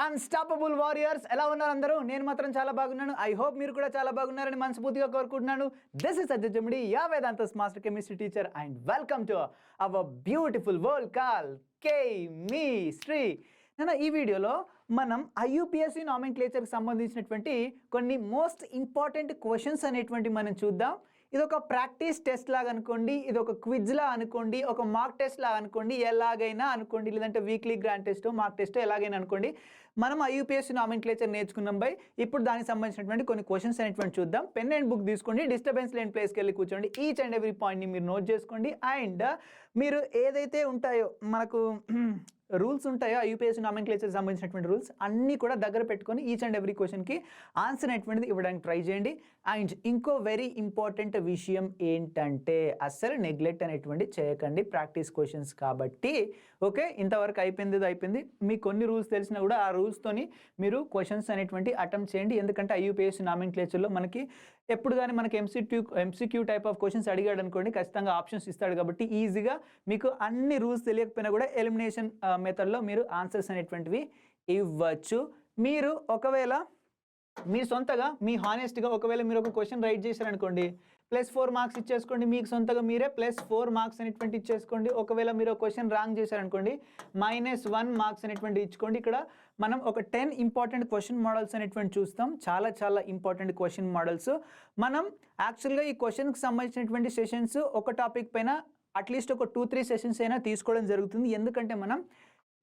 Unstoppable warriors ఎలా ఉన్నారు అందరూ? నేను మాత్రం చాలా బాగున్నాను. ఐ హోప్ మీరు కూడా చాలా బాగున్నారని మనస్ఫూర్తిగా కోరుకుంటున్నాను. This is Sajja Jamidi, yeah Vedantu's master chemistry teacher and welcome to our beautiful world call chemistry. ఈ వీడియోలో మనం ఐయుపిఎస్సి నామెన్క్లేచర్కి సంబంధించినటువంటి కొన్ని మోస్ట్ ఇంపార్టెంట్ క్వశ్చన్స్ అనేటువంటి మనం చూద్దాం. ఇది ఒక ప్రాక్టీస్ టెస్ట్ లాగా అనుకోండి, ఇది ఒక క్విజ్ లా అనుకోండి, ఒక మార్క్ టెస్ట్ లాగా అనుకోండి, ఎలాగైనా అనుకోండి, లేదంటే weekly grand test mark test ఎలాగైనా అనుకోండి. మనం ఐయుపిఎస్సి నామెన్క్లేచర్ నేర్చుకున్నాం బై. ఇప్పుడు దానికి సంబంధించినటువంటి కొన్ని క్వశ్చన్స్ అనేటువంటి చూద్దాం. పెన్ అండ్ బుక్ తీసుకోండి, డిస్టర్బెన్స్ లేని ప్లేస్కి వెళ్ళి కూర్చోండి, ఈచ్ అండ్ ఎవ్రీ పాయింట్ని మీరు నోట్ చేసుకోండి. అండ్ మీరు ఏదైతే ఉంటాయో మనకు రూల్స్ ఉంటాయో ఐయుపిఎస్సి నామెన్క్లేచర్ సంబంధించినటువంటి రూల్స్ అన్నీ కూడా దగ్గర పెట్టుకొని ఈచ్ అండ్ ఎవ్రీ క్వశ్చన్కి ఆన్సర్ అనేటువంటిది ఇవ్వడానికి ట్రై చేయండి. అండ్ ఇంకో వెరీ ఇంపార్టెంట్ విషయం ఏంటంటే అస్సలు నెగ్లెక్ట్ అనేటువంటి చేయకండి ప్రాక్టీస్ క్వశ్చన్స్ కాబట్టి. ఓకే, ఇంతవరకు అయిపోయింది. మీకు కొన్ని రూల్స్ తెలిసినా కూడా ఆ రూల్స్తోని మీరు క్వశ్చన్స్ అటెంప్ట్ చేయండి. ఎందుకంటే ఐయుపిఎస్సి నామెన్క్లేచర్లో మనకి ఎప్పుడు కానీ మనకి ఎంసీక్యూ టైప్ ఆఫ్ క్వశ్చన్స్ అడిగాడు అనుకోండి, ఖచ్చితంగా ఆప్షన్స్ ఇస్తాడు. కాబట్టి ఈజీగా మీకు అన్ని రూల్స్ తెలియకపోయినా కూడా ఎలిమినేషన్ మెథడ్లో మీరు ఆన్సర్స్ అనేటువంటివి ఇవ్వచ్చు. మీరు ఒకవేళ మీరు సొంతగా మీ హానెస్ట్గా ఒకవేళ మీరు ఒక క్వశ్చన్ రైట్ చేశారనుకోండి, +4 మార్క్స్ ఇచ్చేసుకోండి. మీకు సొంతగా మీరే +4 మార్క్స్ అనేటువంటి ఇచ్చేసుకోండి. ఒకవేళ మీరు ఒక క్వశ్చన్ రాంగ్ చేశారనుకోండి, -1 మార్క్స్ అనేటువంటి ఇచ్చుకోండి. ఇక్కడ మనం ఒక 10 ఇంపార్టెంట్ క్వశ్చన్ మోడల్స్ అనేటువంటి చూస్తాం. చాలా ఇంపార్టెంట్ క్వశ్చన్ మోడల్స్. మనం యాక్చువల్గా ఈ క్వశ్చన్కి సంబంధించినటువంటి సెషన్స్ ఒక టాపిక్ పైన అట్లీస్ట్ ఒక 2-3 సెషన్స్ అయినా తీసుకోవడం జరుగుతుంది. ఎందుకంటే మనం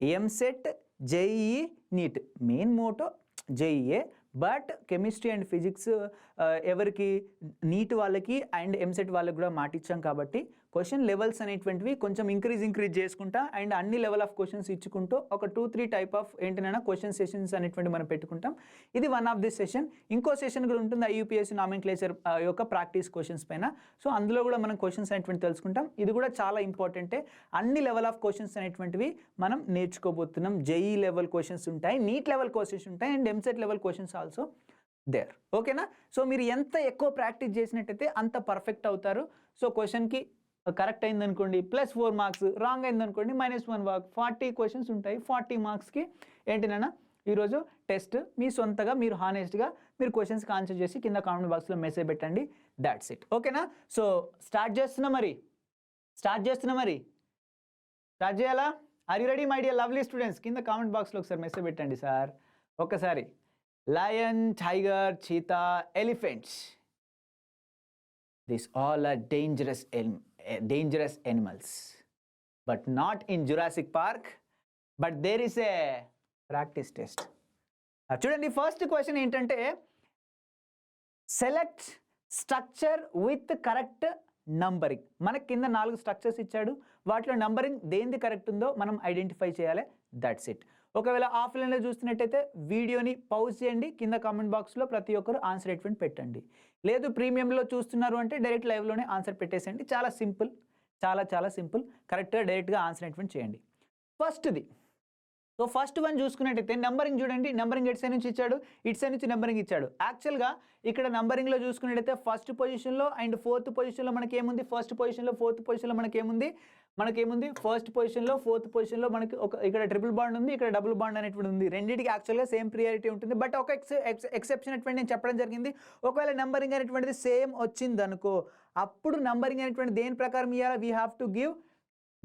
EAMCET, JEE, NEET main motto జేఈఏ, బట్ కెమిస్ట్రీ అండ్ ఫిజిక్స్ ఎవరికి నీట్ వాళ్ళకి అండ్ ఎంసెట్ వాళ్ళకి కూడా మాటిచ్చాం. కాబట్టి క్వశ్చన్ లెవెల్స్ అనేటువంటివి కొంచెం ఇంక్రీజ్ చేసుకుంటా అండ్ అన్ని లెవెల్ ఆఫ్ క్వశ్చన్స్ ఇచ్చుకుంటూ ఒక 2-3 టైప్ ఆఫ్ ఏంటైనా క్వశ్చన్ సెషన్స్ అనేటువంటి మనం పెట్టుకుంటాం. ఇది వన్ ఆఫ్ దిస్ సెషన్. ఇంకో సెషన్ కూడా ఉంటుంది ఐయుపిఎస్సి నామెన్క్లేచర్ యొక్క ప్రాక్టీస్ క్వశ్చన్స్ పైన. సో అందులో కూడా మనం క్వశ్చన్స్ అనేటువంటి తెలుసుకుంటాం. ఇది కూడా చాలా ఇంపార్టెంటే. అన్ని లెవెల్ ఆఫ్ క్వశ్చన్స్ అనేటువంటివి మనం నేర్చుకోబోతున్నాం. జేఈ లెవెల్ క్వశ్చన్స్ ఉంటాయి, నీట్ లెవెల్ క్వశ్చన్స్ ఉంటాయి and EAMCET level questions also there. ఓకేనా? సో మీరు ఎంత ఎక్కువ ప్రాక్టీస్ చేసినట్టయితే అంత పర్ఫెక్ట్ అవుతారు. సో క్వశ్చన్కి కరెక్ట్ అయిందనుకోండి +4 మార్క్స్, రాంగ్ అయిందనుకోండి -1 మార్క్. 40 క్వశ్చన్స్ ఉంటాయి. 40 మార్క్స్కి ఏంటినైనా ఈరోజు టెస్ట్ మీ సొంతగా మీరు హానెస్ట్గా మీరు క్వశ్చన్స్కి ఆన్సర్ చేసి కింద కామెంట్ బాక్స్లో మెసేజ్ పెట్టండి. That's it. ఓకేనా? సో స్టార్ట్ చేస్తున్నా మరి స్టార్ట్ చేయాలా? Are you ready my dear lovely students? కింద కామెంట్ బాక్స్లో ఒకసారి మెసేజ్ పెట్టండి సార్. ఒక్కసారి. Lion, tiger, cheetah, elephants, these all are dangerous animals, but not in Jurassic Park, but there is a practice test. చూడండి, first question ఏంటంటే select structure with correct numbering. మనకి కింద 4 structures ఇచ్చాడు. వాటిలో నంబరింగ్ దేనిది కరెక్ట్ ఉందో మనం identify చేయాలి. That's it. ఒకవేళ ఆఫ్లైన్లో చూస్తున్నట్టయితే వీడియోని పాజ్ చేయండి, కింద కామెంట్ బాక్స్లో ప్రతి ఒక్కరు ఆన్సర్ అనేటువంటి పెట్టండి. లేదు ప్రీమియంలో చూస్తున్నారు అంటే డైరెక్ట్ లైవ్లోనే ఆన్సర్ పెట్టేసేయండి. చాలా సింపుల్, చాలా సింపుల్. కరెక్ట్గా డైరెక్ట్గా ఆన్సర్ అనేటువంటి చేయండి. ఫస్ట్ది. సో ఫస్ట్ వన్ చూసుకున్నట్టయితే నెంబరింగ్ చూడండి. నెంబరింగ్ ఎట్ సైడ్ నుంచి ఇచ్చాడు, ఇట్ సైడ్ నుంచి నెంబరింగ్ ఇచ్చాడు. యాక్చువల్గా ఇక్కడ నెంబరింగ్లో చూసుకున్నట్టయితే ఫస్ట్ పొజిషన్లో అండ్ 4th పొజిషన్లో మనకి ఏముంది? ఫస్ట్ పొజిషన్లో 4th పొజిషన్లో మనకేముంది? ఫస్ట్ పొజిషన్లో 4th పొజిషన్లో మనకి ఇక్కడ ట్రిపుల్ బాండ్ ఉంది, ఇక్కడ డబుల్ బాండ్ అనేటువంటి ఉంది. రెండింటికి యాక్చువల్గా సేమ్ ప్రియారిటీ ఉంటుంది. బట్ ఒక ఎక్సెప్షన్ అనేటువంటి నేను చెప్పడం జరిగింది. ఒకవేళ నెంబరింగ్ అనేటువంటిది సేమ్ వచ్చింది అనుకో, అప్పుడు నెంబరింగ్ అనేటువంటి దేని ప్రకారం ఇవ్వాలి? We have to give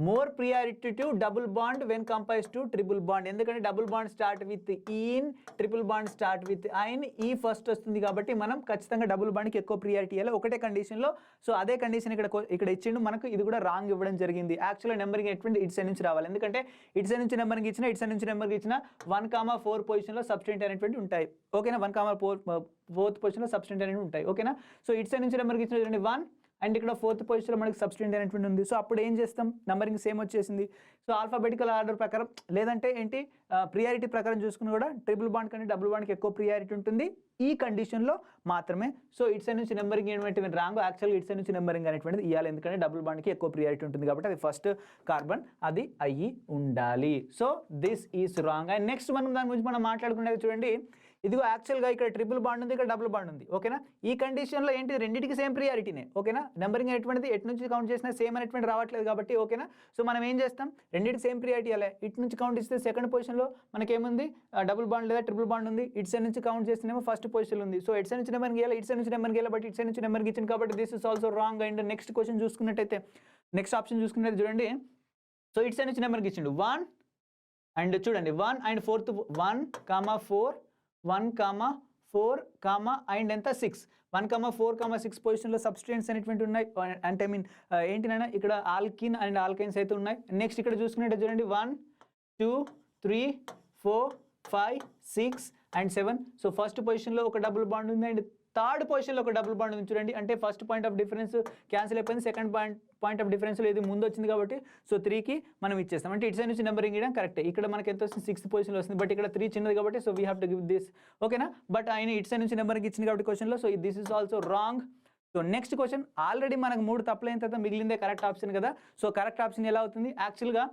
more priority to double bond when compares to triple bond. ఎందుకంటే double bond start with ene, triple bond start with yne, ఈ ఫస్ట్ వస్తుంది కాబట్టి మనం ఖచ్చితంగా డబుల్ బాండ్కి ఎక్కువ ప్రియారిటీ ఇవ్వాలి ఒకటే కండిషన్లో. సో అదే కండిషన్ ఇక్కడ ఇచ్చిండు మనకు. ఇది కూడా రాంగ్ ఇవ్వడం జరిగింది. యాక్చువల్గా నెంబరింగ్ ఎటువంటి ఇట్ సైడ్ నుంచి రావాలి. ఎందుకంటే ఇట్ సైడ్ నుంచి నెంబరింగ్ ఇచ్చిన, ఇట్ సైడ్ నుంచి నెంబరింగ్ ఇచ్చిన 1,4 పొజిషన్లో సబ్స్టెంట్ అనేటువంటి ఉంటాయి. ఓకేనా? 1,4th పొజిషన్లో సబ్స్టెంట్ అనేవి ఉంటాయి. ఓకేనా? సో ఇట్ సైడ్ నుంచి నెంబరింగ్ ఇచ్చిన 1 అండ్ ఇక్కడ 4th పొజిషన్లో మనకి సబ్స్టెంట్ అనేటువంటి ఉంది. సో అప్పుడు ఏం చేస్తాం? నంబరింగ్ సేమ్ వచ్చేసింది. సో ఆల్ఫాబెటికల్ ఆర్డర్ ప్రకారం లేదంటే ఏంటి ప్రియారిటీ ప్రకారం చూసుకుని కూడా ట్రిపుల్ బాండ్ కంటే డబుల్ బాండ్కి ఎక్కువ ప్రియారిటీ ఉంటుంది ఈ కండిషన్లో మాత్రమే. సో ఇట్ సైడ్ నుంచి నెంబరింగ్ ఏంటంటే రాంగ్. యాక్చువల్గా ఇట్ సైడ్ నుంచి నెంబరింగ్ అనేటువంటిది ఇవ్వాలి, ఎందుకంటే డబుల్ బాండ్కి ఎక్కువ ప్రియారిటీ ఉంటుంది కాబట్టి అది ఫస్ట్ కార్బన్ అది అయ్యి ఉండాలి. So this is wrong. And next మనం దాని గురించి మనం మాట్లాడుకునేది చూడండి. ఇదిగో యాక్చువల్గా ఇక్కడ ట్రిపుల్ బాండ్ ఉంది, ఇక్కడ డబుల్ బాండ్ ఉంది. ఓకేనా, ఈ కండిషన్లో ఏంటి రెండింటికి సేమ్ ప్రియారిటీనే. ఓకేనా, నెంబరింగ్ అనేటువంటిది ఎటు నుంచి కౌంట్ చేసినా సేమ్ అనేటువంటి రావట్లేదు కాబట్టి. ఓకేనా, సో మనం ఏం చేస్తాం, రెండింటికి సేమ్ ప్రియారిటీ అలా ఇటు నుంచి కౌంట్ చేస్తే సెకండ్ పొజిషన్లో మనకేముంది డబుల్ బాండ్ లేదా ట్రిపుల్ బాండ్ ఉంది. ఇటు సైడ్ నుంచి కౌంట్ చేస్తేనేమో ఫస్ట్ పొజిషన్ ఉంది. సో ఇటు సైడ్ నుంచి నెంబర్కి వెళ్ళాలి, ఇటు సైడ్ నుంచి నెంబర్కి వెళ్ళాలి, బట్ ఇటు సైడ్ నుంచి నెంబర్కి ఇచ్చింది కాబట్టి this is also wrong. And next question చూసుకున్నట్టయితే, నెక్స్ట్ ఆప్షన్ చూసుకున్నట్టు చూడండి. సో ఇటు సైడ్ నుంచి నెంబర్కి ఇచ్చిండు 1 అండ్ చూడండి 1 అండ్ 4th 1, 4 1, 4, అండ్ ఎంత 6 1, 4, 6 పొజిషన్లో సబ్స్టిట్యూయెంట్స్ అనేటువంటి ఉన్నాయి. అంటే ఐ మీన్ ఏంటినైనా ఇక్కడ ఆల్కిన్ అండ్ ఆల్కైన్స్ అయితే ఉన్నాయి. నెక్స్ట్ ఇక్కడ చూసుకున్నట్టు చూడండి 1 2 3 4 5 6 అండ్ 7. సో ఫస్ట్ పొజిషన్లో ఒక డబుల్ బాండ్ ఉంది అండ్ థర్డ్ పొజిషన్లో ఒక డబుల్ బాండ్ ఉంది చూడండి. అంటే first point of difference cancel అయిపోయింది, సెకండ్ పాయింట్ ఆఫ్ డిఫరెన్స్లో ఇది ముందు వచ్చింది కాబట్టి సో 3కి మనం ఇచ్చేస్తాం. అంటే ఇటు సైడ్ నుంచి నెంబరింగ్ ఇవ్వడం కరెక్టే. ఇక్కడ మనకి ఎంత వస్తుంది 6th పొజిషన్లో వస్తుంది, బట్ ఇక్కడ 3 చిన్నది కాబట్టి so we have to give this. ఓకేనా, బట్ ఆయన ఇటు సైడ్ నుంచి నెంబరింగ్ ఇచ్చింది కాబట్టి క్వశ్చన్లో, so this is also wrong. So next question, already మనకు 3 తప్పులైన తర్వాత మిగిలిందే కరెక్ట్ ఆప్షన్ కదా. సో కరెక్ట్ ఆప్షన్ ఎలా అవుతుంది, యాక్చువల్గా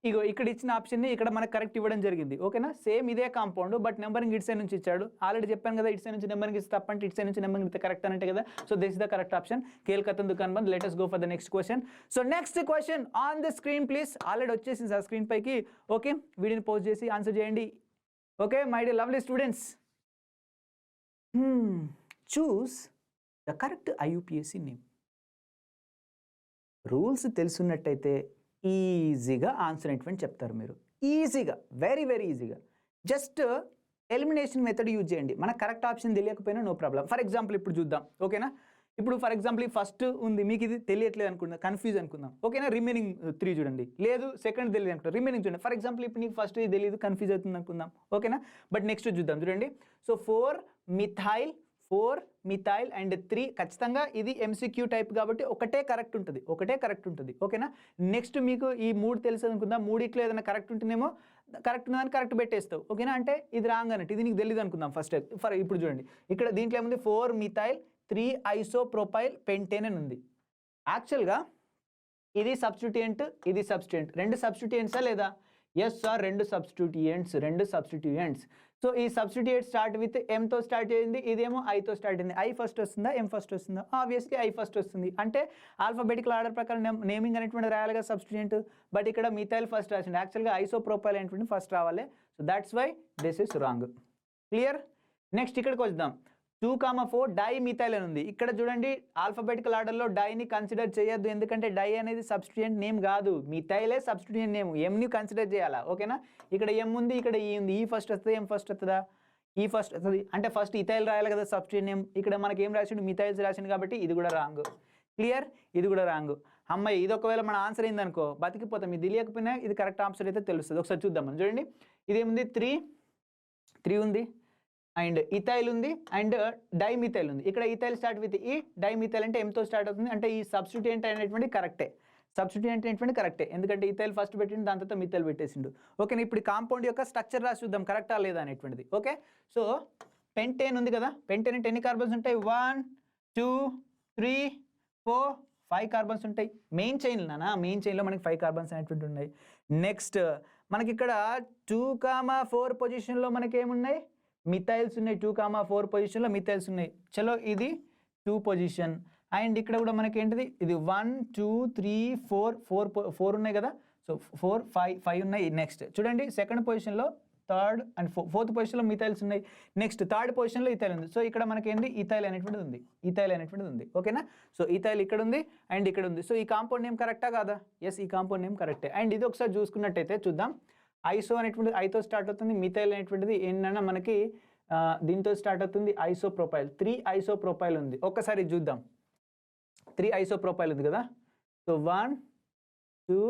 ఇగో ఇక్కడ ఇచ్చిన ఆప్షన్ని ఇక్కడ మనకు కరెక్ట్ ఇవ్వడం జరిగింది. ఓకేనా, సేమ్ ఇదే కాంపౌండ్, బట్ నెంబరింగ్ ఇటు సైడ్ నుంచి ఇచ్చాడు. ఆల్రెడీ చెప్పాను కదా, ఇటు సైడ్ నుంచి నెంబరింగ్ ఇస్తే తప్పంటే ఇటు సైడ్ నుంచి నెంబరింగ్ ఇస్తే కరెక్ట్ అంటే కదా. So this is the correct option. కేల్కతన్ దుకాన్ బంద్. Let us go for the next question. So next question on the screen please. Already వచ్చేసింది సార్ స్క్రీన్ పైకి. ఓకే, వీడియోని పోస్ట్ చేసి ఆన్సర్ చేయండి. Okay my dear lovely students, choose the correct IUPAC name. Rules తెలుసున్నట్టయితే ఈజీగా answer అనేటువంటి చెప్తారు మీరు. ఈజీగా, వెరీ వెరీ ఈజీగా. జస్ట్ ఎలిమినేషన్ మెథడ్ యూజ్ చేయండి. మనకు కరెక్ట్ ఆప్షన్ తెలియకపోయినా నో ప్రాబ్లం. ఫర్ ఎగ్జాంపుల్ ఇప్పుడు చూద్దాం. ఓకేనా, ఇప్పుడు ఫర్ ఎగ్జాంపుల్ ఈ ఫస్ట్ ఉంది, మీకు ఇది తెలియట్లేదు అనుకుందాం, కన్ఫ్యూజ్ అనుకుందాం. ఓకేనా, రిమైనింగ్ 3 చూడండి. లేదు సెకండ్ తెలియదు అనుకుంటాం, రిమైనింగ్ చూడండి. ఫర్ ఎగ్జాంపుల్ ఇప్పుడు నీకు ఫస్ట్ ఇది తెలియదు, కన్ఫ్యూజ్ అవుతుంది అనుకుందాం. ఓకేనా, బట్ నెక్స్ట్ చూద్దాం చూడండి. సో 4 మిథైల్ అండ్ 3 ఖచ్చితంగా ఇది MCQ టైప్ కాబట్టి ఒకటే కరెక్ట్ ఉంటుంది. ఓకేనా, నెక్స్ట్ మీకు ఈ 3 తెలుసు అనుకుందాం. 3 ఏదైనా కరెక్ట్ ఉంటేనేమో కరెక్ట్ ఉందని కరెక్ట్ పెట్టేస్తావు. ఓకేనా, అంటే ఇది రాంగ్ అన్నట్టు, ఇది నీకు తెలియదు అనుకుందాం ఫస్ట్. ఇప్పుడు చూడండి ఇక్కడ దీంట్లో ఏముంది 4 మిథైల్ 3 ఐసోప్రోపైల్ పెంటేన్ అని ఉంది. యాక్చువల్గా ఇది సబ్స్టిట్యూయెంట్, ఇది సబ్స్టిట్యూయెంట్. 2 సబ్స్టిట్యూయెంట్సా లేదా? Yes sir, 2 substituents. సో ఈ సబ్స్టిట్యూయెంట్ స్టార్ట్ విత్ ఎంతో స్టార్ట్ అయింది, ఇదేమో ఐతో స్టార్ట్ అయింది. ఐ ఫస్ట్ వస్తుందా, ఎం ఫస్ట్ వస్తుందా? ఆబ్వియస్లీ ఐ ఫస్ట్ వస్తుంది. అంటే ఆల్ఫాబెటికల్ ఆర్డర్ ప్రకారం నేమింగ్ అనేటువంటి రాయాలిగా సబ్స్టిట్యూయెంట్, బట్ ఇక్కడ మిథైల్ ఫస్ట్ రాసింది. యాక్చువల్గా ఐసోప్రోపైల్ అనేటువంటి ఫస్ట్ రావాలి. So that's why this is wrong. Clear? Next ఇక్కడికి వద్దాం. 2, 4 డై మిథైల్ అని ఉంది. ఇక్కడ చూడండి ఆల్ఫాబెటికల్ ఆర్డర్లో డైని కన్సిడర్ చేయొద్దు, ఎందుకంటే డై అనేది సబ్స్టిట్యూయెంట్ నేమ్ కాదు, మిథైలే సబ్స్టిట్యూయెంట్ నేమ్. ఎంని కన్సిడర్ చేయాలా. ఓకేనా, ఇక్కడ ఎం ఉంది, ఇక్కడ ఈ ఉంది. ఈ ఫస్ట్ వస్తుంది, ఎం ఫస్ట్ వస్తుందా? ఈ ఫస్ట్ వస్తుంది. అంటే ఫస్ట్ ఇథైల్ రాయాలి కదా సబ్స్టిట్యూయెంట్ నేమ్. ఇక్కడ మనకి ఏం రాసిండు, మిథైల్స్ రాసిండు కాబట్టి ఇది కూడా రాంగ్. క్లియర్? ఇది కూడా రాంగ్. అమ్మాయి ఇది ఒకవేళ మన ఆన్సర్ అయిందనుకో బతికిపోతాం. ఇది తెలియకపోయినా ఇది కరెక్ట్ ఆన్సర్ అయితే తెలుస్తుంది. ఒకసారి చూద్దాం మనం. చూడండి ఇదేముంది 3 ఉంది అండ్ ఇథైల్ ఉంది అండ్ డైమిథైల్ ఉంది. ఇక్కడ ఇథైల్ స్టార్ట్ విత్ ఈ, డైమిథైల్ అంటే ఎంతో స్టార్ట్ అవుతుంది. అంటే ఈ సబ్స్టిట్యూయెంట్ అనేటువంటి కరెక్టే, ఎందుకంటే ఇథైల్ ఫస్ట్ పెట్టిండు, దాని తర్వాత మిథైల్ పెట్టేసిండు. ఓకేనా, ఇప్పుడు కాంపౌండ్ యొక్క స్ట్రక్చర్ రాసి చూద్దాం కరెక్టా లేదా అనేటువంటిది. ఓకే, సో పెంటేన్ ఉంది కదా, పెంటేన్ అంటే ఎన్ని కార్బన్స్ ఉంటాయి? 1 2 3 4 5 కార్బన్స్ ఉంటాయి. మెయిన్ చైన్లో మనకి 5 కార్బన్స్ అనేటువంటి ఉన్నాయి. నెక్స్ట్ మనకి ఇక్కడ 2, 4 పొజిషన్లో మనకి ఏమున్నాయి? మిథైల్స్ ఉన్నాయి. 2, 4 పొజిషన్లో మిథైల్స్ ఉన్నాయి. చలో ఇది 2 పొజిషన్. అండ్ ఇక్కడ కూడా మనకి ఏంటిది, ఇది 1 2 3 4 ఉన్నాయి కదా. సో 4 5 ఉన్నాయి. నెక్స్ట్ చూడండి సెకండ్ పొజిషన్లో థర్డ్ అండ్ ఫోర్త్ పొజిషన్లో మిథైల్స్ ఉన్నాయి. నెక్స్ట్ థర్డ్ పొజిషన్లో ఇథైల్ ఉంది. సో ఇక్కడ మనకి ఏంటి, ఇథైల్ అనేటువంటిది ఉంది. ఓకేనా, సో ఇథైల్ ఇక్కడ ఉంది అండ్ ఇక్కడ ఉంది. సో ఈ కాంపౌండ్ నేమ్ కరెక్టా కాదా? ఎస్, ఈ కాంపౌండ్ నేమ్ కరెక్టే. అండ్ ఇది ఒకసారి చూసుకున్నట్టయితే చూద్దాం. ఐసో అనేటువంటిది ఐతో స్టార్ట్ అవుతుంది, మిథైల్ అనేటువంటిది ఏంటన్నా మనకి దీంతో స్టార్ట్ అవుతుంది, ఐసోప్రోపైల్. 3 ఐసోప్రోపైల్ ఉంది. ఒక్కసారి చూద్దాం. 3 ఐసోప్రోపైల్ ఉంది కదా. సో 1 2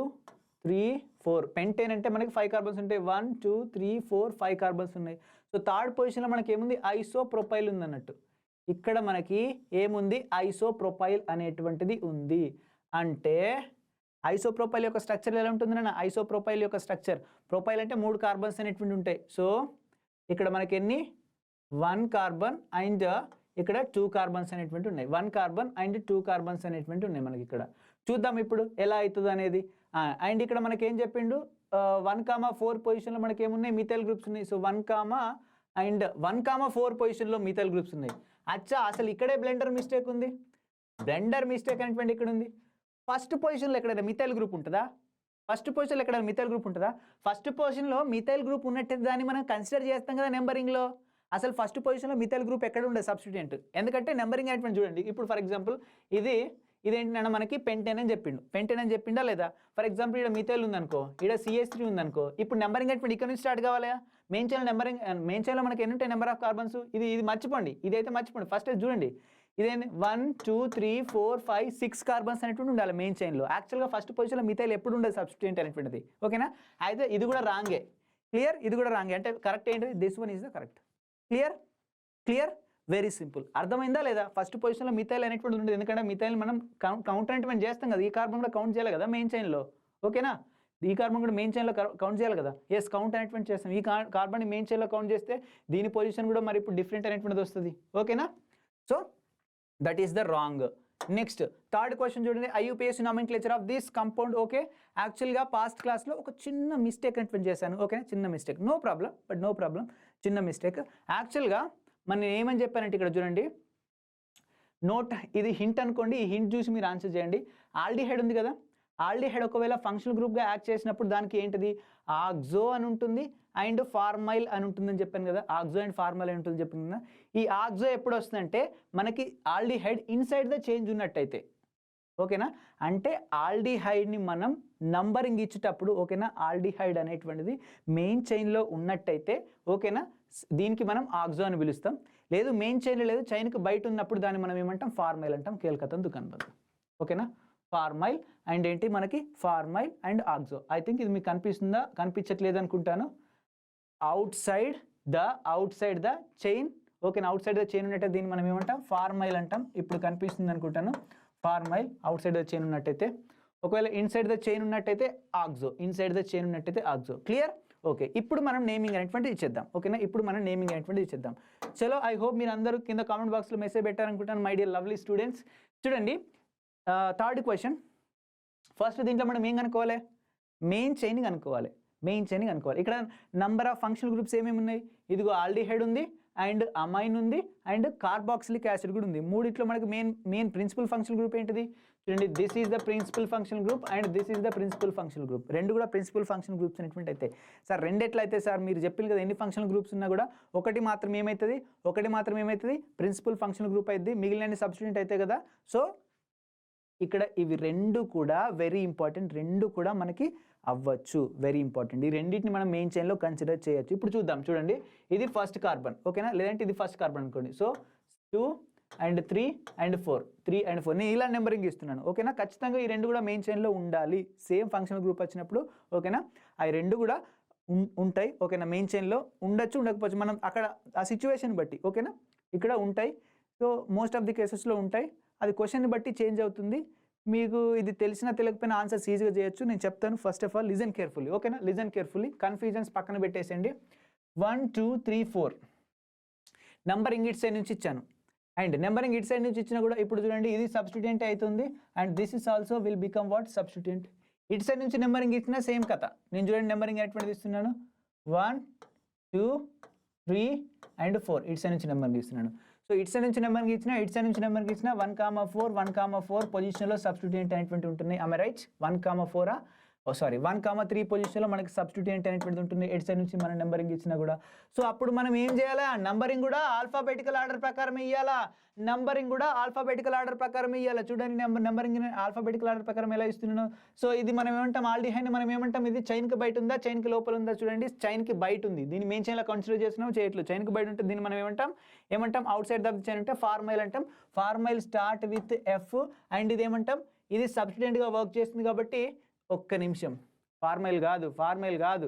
3 4 పెంటేన్ అంటే మనకి 5 కార్బన్స్ ఉంటాయి. 1 2 3 4 5 కార్బన్స్ ఉన్నాయి. సో థర్డ్ పొజిషన్లో మనకి ఏముంది, ఐసోప్రోపైల్ ఉంది అన్నట్టు. ఇక్కడ మనకి ఏముంది, ఐసోప్రోపైల్ అనేటువంటిది ఉంది. అంటే ఐసోప్రోపైల్ యొక్క స్ట్రక్చర్ ఎలా ఉంటుంది అన్న? ఐసోప్రోపైల్ యొక్క స్ట్రక్చర్, ప్రొపైల్ అంటే 3 కార్బన్స్ అనేటువంటి ఉంటాయి. సో ఇక్కడ మనకి ఎన్ని, 1 కార్బన్ అండ్ ఇక్కడ 2 కార్బన్స్ అనేటువంటి ఉన్నాయి. 1 కార్బన్ అండ్ 2 కార్బన్స్ అనేటువంటి ఉన్నాయి మనకి ఇక్కడ. చూద్దాం ఇప్పుడు ఎలా అవుతుంది అనేది. అండ్ ఇక్కడ మనకి ఏం చెప్పిండు, 1, 4 పొజిషన్లో మనకి ఏమున్నాయి, మిథైల్ గ్రూప్స్ ఉన్నాయి. సో 1, అండ్ 1,4 పొజిషన్లో మిథైల్ గ్రూప్స్ ఉన్నాయి. అచ్చా అసలు ఇక్కడే బ్లెండర్ మిస్టేక్ ఉంది. బ్లెండర్ మిస్టేక్ అనేటువంటి ఇక్కడ ఉంది. ఫస్ట్ పొజిషన్లో ఎక్కడైనా మిథైల్ గ్రూప్ ఉంటుందా? ఫస్ట్ పొజిషన్లో ఎక్కడైనా మిథైల్ గ్రూప్ ఉంటుందా? ఫస్ట్ పొజిషన్లో మిథైల్ గ్రూప్ ఉన్నట్టు దాన్ని మనం కన్సిడర్ చేస్తాం కదా నెంబరింగ్లో. అసలు ఫస్ట్ పొజిషన్లో మిథైల్ గ్రూప్ ఎక్కడ ఉండదు సబ్స్టిట్యూయెంట్. ఎందుకంటే నెంబరింగ్ అనేటువంటి చూడండి. ఇప్పుడు ఫర్ ఎగ్జాంపుల్ ఇదేంటన్నా మనకి పెంటెన్ అని చెప్పిండా లేదా? ఫర్ ఎగ్జాంపుల్ ఇక్కడ మిథైల్ ఉందనుకో, ఇక్కడ CH3 ఉందనుకో. ఇప్పుడు నెంబరింగ్ అనేటువంటి ఇక్కడ నుంచి స్టార్ట్ కావాలా? మెయిన్ చైన్లో మనకి ఎన్ని ఉంటాయి నెంబర్ ఆఫ్ కార్బన్స్? ఇది మర్చిపోండి, ఇదైతే మర్చిపోండి. ఫస్ట్ చూడండి, ఇదేంటి 1 2 3 4 5 6 కార్బన్స్ అనేటువంటి ఉండాలి మెయిన్ చైన్లో. యాక్చువల్గా ఫస్ట్ పొజిషన్లో మిథైల్ ఎప్పుడు ఉండదు సబ్స్టిట్యూయెంట్ అనేటువంటిది. ఓకేనా? అయితే ఇది కూడా రాంగే. క్లియర్? ఇది కూడా రాంగే. అంటే కరెక్ట్ ఏంటి? This one is the correct. Clear? Very simple. అర్థమైందా లేదా? ఫస్ట్ పొజిషన్లో మిథైల్ అనేటువంటి ఉండదు. ఎందుకంటే మిథైల్ మనం కౌంట్ అనేటువంటి చేస్తాం కదా. ఈ కార్బన్ కూడా కౌంట్ చేయాలి కదా మెయిన్ చైన్లో. ఓకేనా? ఈ కార్బన్ కూడా మెయిన్ చైన్లో కౌంట్ చేయాలి కదా. ఎస్, కౌంట్ అనేటువంటి చేస్తాం. ఈ కార్బన్ మెయిన్ చైన్లో కౌంట్ చేస్తే దీని పొజిషన్ కూడా మరి ఇప్పుడు డిఫరెంట్ అనేటువంటిది వస్తుంది. ఓకేనా? So that is the wrong. Next third question చూడండి. IUPAC nomenclature of this compound. Okay, యాక్చువల్గా పాస్ట్ క్లాస్లో ఒక చిన్న మిస్టేక్ అనేటువంటి చేశాను. ఓకేనా? చిన్న మిస్టేక్, నో ప్రాబ్లం. చిన్న మిస్టేక్. యాక్చువల్గా మనం ఏమని చెప్పానంటే ఇక్కడ చూడండి, నోట్ ఇది హింట్ అనుకోండి. ఈ హింట్ చూసి మీరు ఆన్సర్ చేయండి. ఆల్డిహైడ్ ఉంది కదా, ఆల్డిహైడ్ ఒకవేళ ఫంక్షనల్ గ్రూప్గా యాక్ట్ చేసినప్పుడు దానికి ఏంటిది? ఆక్సో అని ఉంటుంది అండ్ ఫార్మైల్ అని ఉంటుందని చెప్పాను కదా. ఆక్సో అండ్ ఫార్మైల్ అని ఉంటుందని చెప్పాను కదా. ఈ ఆక్సో ఎప్పుడు వస్తుందంటే మనకి ఆల్డిహైడ్ ఇన్సైడ్ ద చేంజ్ ఉన్నట్టయితే. ఓకేనా? అంటే ఆల్డిహైడ్ని మనం నంబరింగ్ ఇచ్చేటప్పుడు, ఓకేనా, ఆల్డిహైడ్ అనేటువంటిది మెయిన్ చైన్లో ఉన్నట్టయితే, ఓకేనా, దీనికి మనం ఆక్సో అని పిలుస్తాం. లేదు మెయిన్ చైన్లో లేదు, చైన్కి బయట ఉన్నప్పుడు దాన్ని మనం ఏమంటాం? ఫార్మైల్ అంటాం. కేల్కతం దుకాణం. ఓకేనా? ఫార్మైల్ అండ్ ఏంటి మనకి? Formyl and oxo. I think ఇది మీకు కనిపిస్తుందా? కనిపించట్లేదు అనుకుంటాను. Out side the chain. ఓకేనా? అవుట్ సైడ్ ద చైన్ ఉన్నట్టయితే దీన్ని మనం ఏమంటాం? ఫార్మైల్ అంటాం. ఇప్పుడు కనిపిస్తుంది అనుకుంటాను. Formyl out side the chain ఉన్నట్టయితే. ఒకవేళ ఇన్సైడ్ ద చైన్ ఉన్నట్టయితే ఆక్సో. క్లియర్? ఓకే, ఇప్పుడు మనం నేమింగ్ అనేటువంటిది ఇచ్చేద్దాం. ఓకేనా? ఇప్పుడు మనం నేమింగ్ అనేటువంటిది ఇచ్చేద్దాం. చలో, ఐ హోప్ మీరు అందరూ కింద కామెంట్ బాక్స్లో మెసేజ్ పెట్టారనుకుంటాను మై డియర్ లవ్లీ స్టూడెంట్స్. చూడండి, థర్డ్ క్వశ్చన్. ఫస్ట్ దీంట్లో మనం ఏం కనుక్కోవాలి? మెయిన్ చైన్ కనుక్కోవాలి. ఇక్కడ నంబర్ ఆఫ్ ఫంక్షనల్ గ్రూప్స్ ఏమేమి ఉన్నాయి? ఇదిగో ఆల్డిహైడ్ ఉంది అండ్ అమైన్ ఉంది అండ్ కార్బాక్సిలిక్ యాసిడ్ కూడా ఉంది. మూడిట్లో మనకి మెయిన్ ప్రిన్సిపల్ ఫంక్షనల్ గ్రూప్ ఏంటిది? చూడండి, this is the principal functional group and this is the principal functional group. రెండు కూడా ప్రిన్సిపల్ ఫంక్షనల్ గ్రూప్స్ అనేటువంటి అయితే. సార్ రెండు ఎట్లయితే సార్? మీరు చెప్పింది కదా ఎన్ని ఫంక్షనల్ గ్రూప్స్ ఉన్నా కూడా ఒకటి మాత్రం ఏమవుతుంది? ప్రిన్సిపల్ ఫంక్షనల్ గ్రూప్ అయితే, మిగిలిన సబ్స్టిట్యూయెంట్ అయితే కదా. సో ఇక్కడ ఇవి రెండు కూడా వెరీ ఇంపార్టెంట్. రెండు కూడా మనకి అవ్వచ్చు, వెరీ ఇంపార్టెంట్. ఈ రెండింటిని మనం మెయిన్ చైన్లో కన్సిడర్ చేయొచ్చు. ఇప్పుడు చూద్దాం. చూడండి, ఇది ఫస్ట్ కార్బన్. ఓకేనా? లేదంటే ఇది ఫస్ట్ కార్బన్ అనుకోండి. సో 2 and 3 and 4 నేను ఇలా నెంబరింగ్ ఇస్తున్నాను. ఓకేనా? ఖచ్చితంగా ఈ రెండు కూడా మెయిన్ చైన్లో ఉండాలి. సేమ్ ఫంక్షనల్ గ్రూప్ వచ్చినప్పుడు, ఓకేనా, అవి రెండు కూడా ఉంటాయి. ఓకేనా? మెయిన్ చైన్లో ఉండొచ్చు, ఉండకపోవచ్చు. మనం అక్కడ ఆ సిచ్యువేషన్ బట్టి, ఓకేనా, ఇక్కడ ఉంటాయి. సో మోస్ట్ ఆఫ్ ది కేసెస్లో ఉంటాయి. అది క్వశ్చన్ని బట్టి చేంజ్ అవుతుంది. మీకు ఇది తెలిసినా తెలియకపోయినా ఆన్సర్స్ ఈజీగా చేయొచ్చు. నేను చెప్తాను. First of all listen carefully. ఓకేనా? Listen carefully. కన్ఫ్యూజన్స్ పక్కన పెట్టేసేయండి. 1 2 3 4 నంబరింగ్ ఇట్ సైడ్ నుంచి ఇచ్చాను. అండ్ నెంబరింగ్ ఇట్ సైడ్ నుంచి ఇచ్చినా కూడా ఇప్పుడు చూడండి, ఇది సబ్స్టిట్యూయెంట్ అవుతుంది and this is also will become what? Substituent. It side నుంచి నెంబరింగ్ ఇచ్చినా సేమ్ కథ. నేను చూడండి నెంబరింగ్ ఎటువంటి ఇస్తున్నాను? 1 2 3 and 4 ఇట్ సైడ్ నుంచి నెంబరింగ్ ఇస్తున్నాను. సో ఇట్ సైడ్ నుంచి నెంబర్కి ఇచ్చిన 1,4 పొజిషన్లో సబ్స్టిట్యూయెంట్ అనేటువంటి ఉంటుంది. ఆమె రైట్? 1,4 1,3 పొజిషన్లో మనకి సబ్స్టిట్యూయెంట్ అనేటువంటి ఉంటుంది ఇట్ సైడ్ నుంచి మనం నెంబరింగ్ ఇచ్చినా కూడా. సో అప్పుడు మనం ఏం చేయాలా? నంబరింగ్ కూడా ఆల్ఫాబెటికల్ ఆర్డర్ ప్రకారం ఇవ్వాలా. చూడండి, నెంబరింగ్ ఆల్ఫాబెటికల్ ఆర్డర్ ప్రకారం ఎలా ఇస్తున్నాను. సో ఇది మనం ఏమంటాం? ఆల్డిహైడ్ని మనం ఏమంటాం? ఇది చైన్కి బయట ఉందా, చైన్కి లోపల ఉందా? చూడండి, చైన్కి బయట ఉంది. దీన్ని మెయిన్ చైన్లో కన్సిడర్ చేస్తున్నాం, చేయట్లేదు. చైన్కి బయట ఉంటే దీన్ని మనం ఏమంటాం? అవుట్ సైడ్ ద చైన్ అంటే ఫార్మైల్ అంటాం. Formyl start with F and ఇది ఏమంటాం? ఇది సబ్స్టిట్యూయెంట్గా వర్క్ చేస్తుంది కాబట్టి ఒక్క నిమిషం. ఫార్మైల్ కాదు.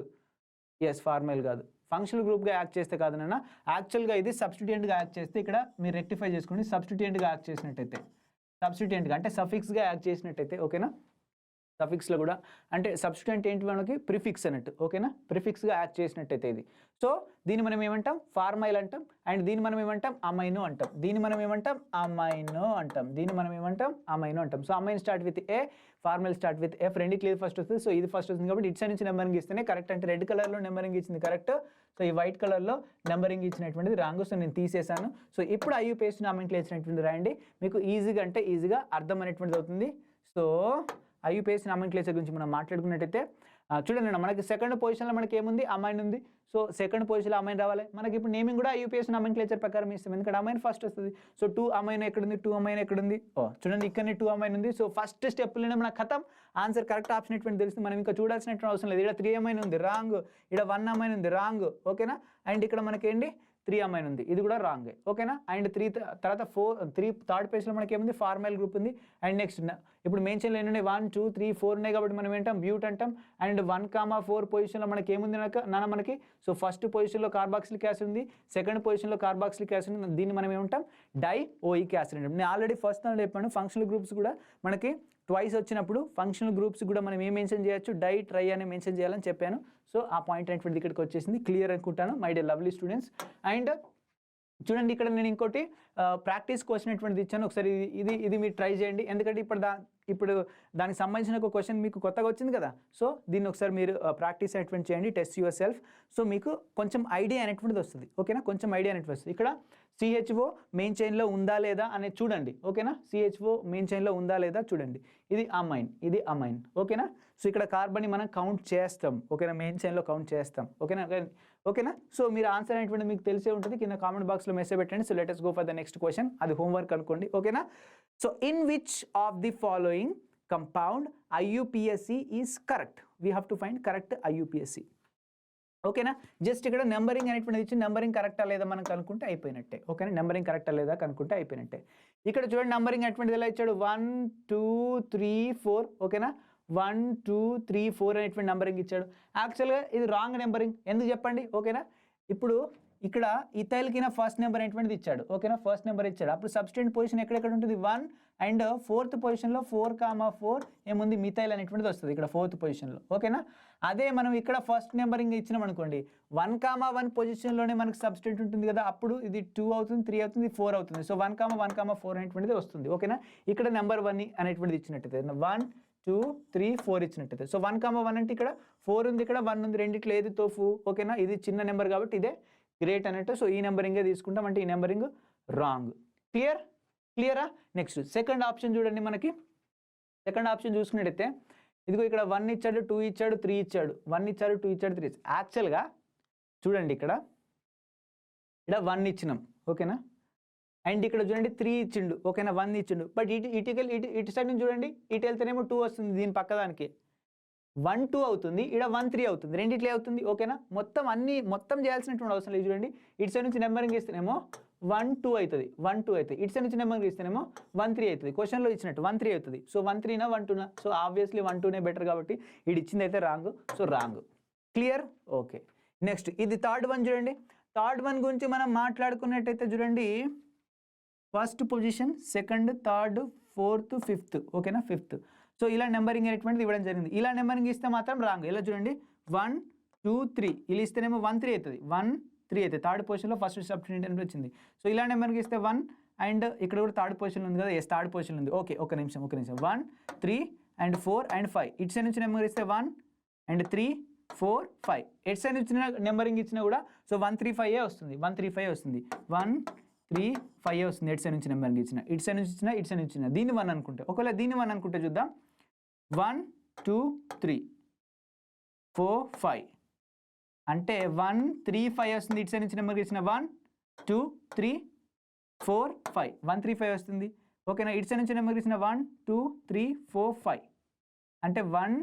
ఎస్, ఫార్మైల్ కాదు. ఫంక్షనల్ గ్రూప్గా యాక్ట్ చేస్తే కాదు నాన్న. యాక్చువల్గా ఇది సబ్స్టిట్యూయెంట్గా యాక్ట్ చేస్తే ఇక్కడ మీరు రెక్టిఫై చేసుకోండి. సబ్స్టిట్యూయెంట్గా యాక్ట్ చేసినట్టయితే, సబ్స్టిట్యూయెంట్గా అంటే సఫిక్స్గా యాక్ట్ చేసినట్టయితే, ఓకేనా, సఫిక్స్లో కూడా అంటే సబ్స్టిట్యూయెంట్ ఏంటి మనకి ప్రిఫిక్స్ అన్నట్టు, ఓకేనా, ప్రిఫిక్స్గా యాక్ట్ చేసినట్టయితే ఇది. సో దీన్ని మనం ఏమంటాం ఫార్మైల్ అంటాం, అండ్ దీన్ని మనం ఏమంటాం అమైనో అంటాం, దీన్ని మనం ఏమంటాం అమైనో అంటాం, దీన్ని మనం ఏమంటాం అమైనో అంటాం. So amine start with a, formal start with F, రెండిట్లో ఇది ఫస్ట్ వస్తుంది. సో ఇది ఫస్ట్ వస్తుంది కాబట్టి ఇటు సైడ్ నుంచి నెంబరింగ్ ఇస్తేనే కరెక్ట్. అంటే రెడ్ కలర్లో నెంబరింగ్ ఇచ్చింది కరెక్ట్, సో ఈ వైట్ కలర్లో నెంబరింగ్ ఇచ్చినటువంటిది రాంగ్. సో నేను తీసేసాను. సో ఇప్పుడు IUPAC నామెన్క్లేచర్ రాయండి, మీకు ఈజీగా అంటే ఈజీగా అర్థం అనేటువంటిది అవుతుంది. సో IUPAC నామెన్క్లేచర్ గురించి మనం మాట్లాడుకున్నట్టయితే చూడండి, మనకి సెకండ్ పొజిషన్లో మనకి ఏముంది అమైన్ ఉంది. సో సెకండ్ పొజిషన్లో అమైన్ రావాలి. మనకి ఇప్పుడు నేమింగ్ కూడా IUPAC నామెన్క్లేచర్ ప్రకారం ఇస్తాం, ఎందుకంటే అమైన్ ఫస్ట్ వస్తుంది. సో 2 అమైన్ ఎక్కడుంది, 2 అమైన్ ఎక్కడుంది, చూడండి ఇక్కడనే 2 అమైన్ ఉంది. సో ఫస్ట్ స్టెప్లోనే మనకు ఖతం ఆన్సర్ కరెక్ట్ ఆప్షన్ ఎటువంటి తెలుస్తుంది. మనం ఇంకా చూడాల్సినటువంటి అవసరం లేదు. ఇక్కడ 3 అమైన్ ఉంది రాంగ్, ఇక్కడ 1 అమైన్ ఉంది రాంగ్, ఓకేనా. అండ్ ఇక్కడ మనకేంటి 3 అమైన్ ఉంది, ఇది కూడా రాంగ్, ఓకేనా. అండ్ 3 తర్వాత 3 థర్డ్ పేజ్లో మనకి ఏముంది ఫార్మైల్ గ్రూప్ ఉంది. అండ్ నెక్స్ట్ ఇప్పుడు మెన్షన్లో ఎన్ని ఉన్నాయి 1 2 3 4 ఉన్నాయి కాబట్టి మనం ఏంటాం బ్యూట్ అంటాం. అండ్ 1,4 పొజిషన్లో మనకి ఏముంది నాన్న మనకి, సో ఫస్ట్ పొజిషన్లో కార్బాక్సిలిక్ యాసిడ్ ఉంది, సెకండ్ పొజిషన్లో కార్బాక్సిలిక్ యాసిడ్ ఉంది, దీన్ని మనం ఏమంటాం డైఓయిక్ యాసిడ్ అంటాం. నేను ఆల్రెడీ ఫస్ట్ దాంట్లో చెప్పాను ఫంక్షనల్ గ్రూప్స్ కూడా మనకి ట్వైస్ వచ్చినప్పుడు ఫంక్షనల్ గ్రూప్స్ కూడా మనం ఏం మెన్షన్ చేయొచ్చు, డై ట్రై అని మెన్షన్ చేయాలని చెప్పాను. సో ఆ పాయింట్ అనేటువంటిది ఇక్కడికి వచ్చేసింది, క్లియర్ అనుకుంటాను my day lovely students. And చూడండి ఇక్కడ నేను ఇంకోటి ప్రాక్టీస్ క్వశ్చన్ అటువంటిది ఇచ్చాను, ఒకసారి ఇది మీరు ట్రై చేయండి. ఎందుకంటే ఇప్పుడు దానికి సంబంధించిన ఒక క్వశ్చన్ మీకు కొత్తగా వచ్చింది కదా, సో దీన్ని ఒకసారి మీరు ప్రాక్టీస్ అనేటువంటి చేయండి, టెస్ట్ యువర్ సెల్ఫ్. సో మీకు కొంచెం ఐడియా అనేటువంటిది వస్తుంది, ఓకేనా, కొంచెం ఐడియా అనేటువంటిది వస్తుంది. ఇక్కడ CHO మెయిన్ చైన్లో ఉందా లేదా అనేది చూడండి, ఓకేనా. CHO మెయిన్ చైన్లో ఉందా లేదా చూడండి, ఇది అమైన్, ఇది అమైన్, ఓకేనా. సో ఇక్కడ కార్బన్ని మనం కౌంట్ చేస్తాం, ఓకేనా, మెయిన్ చైన్లో కౌంట్ చేస్తాం, ఓకేనా. సో మీరు ఆన్సర్ అనేటువంటి మీకు తెలిసే ఉంటుంది, కింద కామెంట్ బాక్స్లో మెసేజ్ పెట్టండి. So let us go for the next question, అది హోంవర్క్ అనుకోండి, ఓకేనా. So in which of the following compound IUPAC is correct? We have to find correct IUPAC, ఓకేనా. జస్ట్ ఇక్కడ నెంబరింగ్ అనేటువంటిది ఇచ్చి నెంబరింగ్ కరెక్టా లేదా మనం కనుక్కుంటే అయిపోయినట్టే, ఓకేనా. నెంబరింగ్ కరెక్టా లేదా కనుక్కుంటే అయిపోయినట్టే. ఇక్కడ చూడండి నెంబరింగ్ అనేటువంటిది ఎలా ఇచ్చాడు 1 2 3 4, ఓకేనా. 1 2 3 4 అనేటువంటి నెంబరింగ్ ఇచ్చాడు. యాక్చువల్గా ఇది రాంగ్ నెంబరింగ్, ఎందుకు చెప్పండి, ఓకేనా. ఇప్పుడు ఇక్కడ ఇథైల్కి ఫస్ట్ నెంబర్ అనేటువంటిది ఇచ్చాడు, ఓకేనా, ఫస్ట్ నెంబర్ ఇచ్చాడు. అప్పుడు సబ్స్టిట్యూయెంట్ పొజిషన్ ఎక్కడెక్కడ ఉంటుంది 1, అండ్ 4th పొజిషన్లో 4,4 ఏముంది మిథైల్ అనేటువంటిది వస్తుంది ఇక్కడ 4th పొజిషన్లో, ఓకేనా. అదే మనం ఇక్కడ ఫస్ట్ నెంబరింగ్ ఇచ్చినాం అనుకోండి 1,1 పొజిషన్లోనే మనకి సబ్స్టిట్యూయెంట్ ఉంటుంది కదా, అప్పుడు ఇది 2 అవుతుంది, 3 అవుతుంది, 4 అవుతుంది. సో 1,1,4 అనేటువంటిది వస్తుంది, ఓకేనా. ఇక్కడ నెంబర్ 1 అనేటువంటిది ఇచ్చినట్టయితే 1 2 3 4 ఇచ్చినట్టయితే, సో 1,1 అంటే ఇక్కడ 4 ఉంది, ఇక్కడ 1 ఉంది, రెండిట్లో ఏది తోఫు, ఓకేనా. ఇది చిన్న నెంబర్ కాబట్టి ఇదే గ్రేట్ అన్నట్టు. సో ఈ నెంబరింగే తీసుకుంటాం, అంటే ఈ నెంబరింగ్ రాంగ్. క్లియరా. నెక్స్ట్ సెకండ్ ఆప్షన్ చూడండి, మనకి సెకండ్ ఆప్షన్ చూసుకున్నట్టయితే ఇదిగో ఇక్కడ 1 ఇచ్చాడు, 2 ఇచ్చాడు, 3 ఇచ్చాడు, 1 ఇచ్చాడు, 2 ఇచ్చాడు, 3 ఇచ్చాడు. యాక్చువల్గా చూడండి ఇక్కడ 1 ఇచ్చినాం, ఓకేనా. అండ్ ఇక్కడ చూడండి 3 ఇచ్చిండు, ఓకేనా, 1 ఇచ్చిండు. బట్ ఇటు సైడ్ నుంచి చూడండి, ఇటు వెళ్తేనేమో 2 వస్తుంది, దీని పక్కదానికి 1 2 అవుతుంది, ఇక్కడ 1 3 అవుతుంది, రెండిట్లే అవుతుంది, ఓకేనా. మొత్తం చేయాల్సినటువంటి అవసరం లేదు. చూడండి ఇటు సైడ్ నుంచి నెంబరింగ్ ఇస్తేనేమో 1 2 అవుతుంది, 1 2 అవుతుంది. ఇటు సైడ్ నుంచి నెంబరింగ్ ఇస్తేనేమో 1 3 అవుతుంది, క్వశ్చన్లో ఇచ్చినట్టు 1 3 అవుతుంది. సో 1 3నా 1 2నా, సో ఆబ్వియస్లీ 1 2నే బెటర్ కాబట్టి ఇది ఇచ్చింది అయితే wrong, so wrong. Clear, okay. Next ఇది థర్డ్ వన్ చూడండి. థర్డ్ వన్ గురించి మనం మాట్లాడుకున్నట్టయితే చూడండి, first position, second, third, 4th, 5th, ఓకేనా, 5th. సో ఇలా నెంబరింగ్ అనేటువంటిది ఇవ్వడం జరిగింది. ఇలా నెంబరింగ్ ఇస్తే మాత్రం రాంగ్. ఇలా చూడండి 1 2 3 ఇలా ఇస్తేనేమో 1 3 అవుతుంది, 1 3 అవుతుంది. థర్డ్ పొజిషన్లో ఫస్ట్ సబ్స్టిట్యూయెంట్ అని వచ్చింది. సో ఇలా నెంబరింగ్ ఇస్తే 1, అండ్ ఇక్కడ కూడా థర్డ్ పొజిషన్ ఉంది కదా, ఎస్ థర్డ్ పొజిషన్ ఉంది, ఓకే. ఒక నిమిషం 1 3 అండ్ 4 అండ్ 5. ఇటు సైడ్ నుంచి నెంబర్ ఇస్తే 1 అండ్ 3 4 5. ఎటు సైడ్ ఇచ్చిన నెంబరింగ్ ఇచ్చినా కూడా సో 1 3 5 వస్తుంది, 1 3 5 వస్తుంది, 1 3 5 వస్తుంది. ఎటు సైడ్ నుంచి నెంబరింగ్ ఇచ్చిన, ఇటు సైడ్ నుంచి ఇచ్చిన, ఇటు సైడ్ నుంచి ఇచ్చిన, దీన్ని 1 అనుకుంటే, ఒకవేళ దీన్ని 1 అనుకుంటే చూద్దాం 1 2 3 4 5 అంటే 1 3 5 వస్తుంది. ఇటు సైడ్ నుంచి నెంబర్ ఇచ్చిన 1 2 3 4 5 1 3 5 వస్తుంది, ఓకేనా. ఇటు సైడ్ నుంచి నెంబర్ ఇచ్చిన 1 2 3 4 5 అంటే 1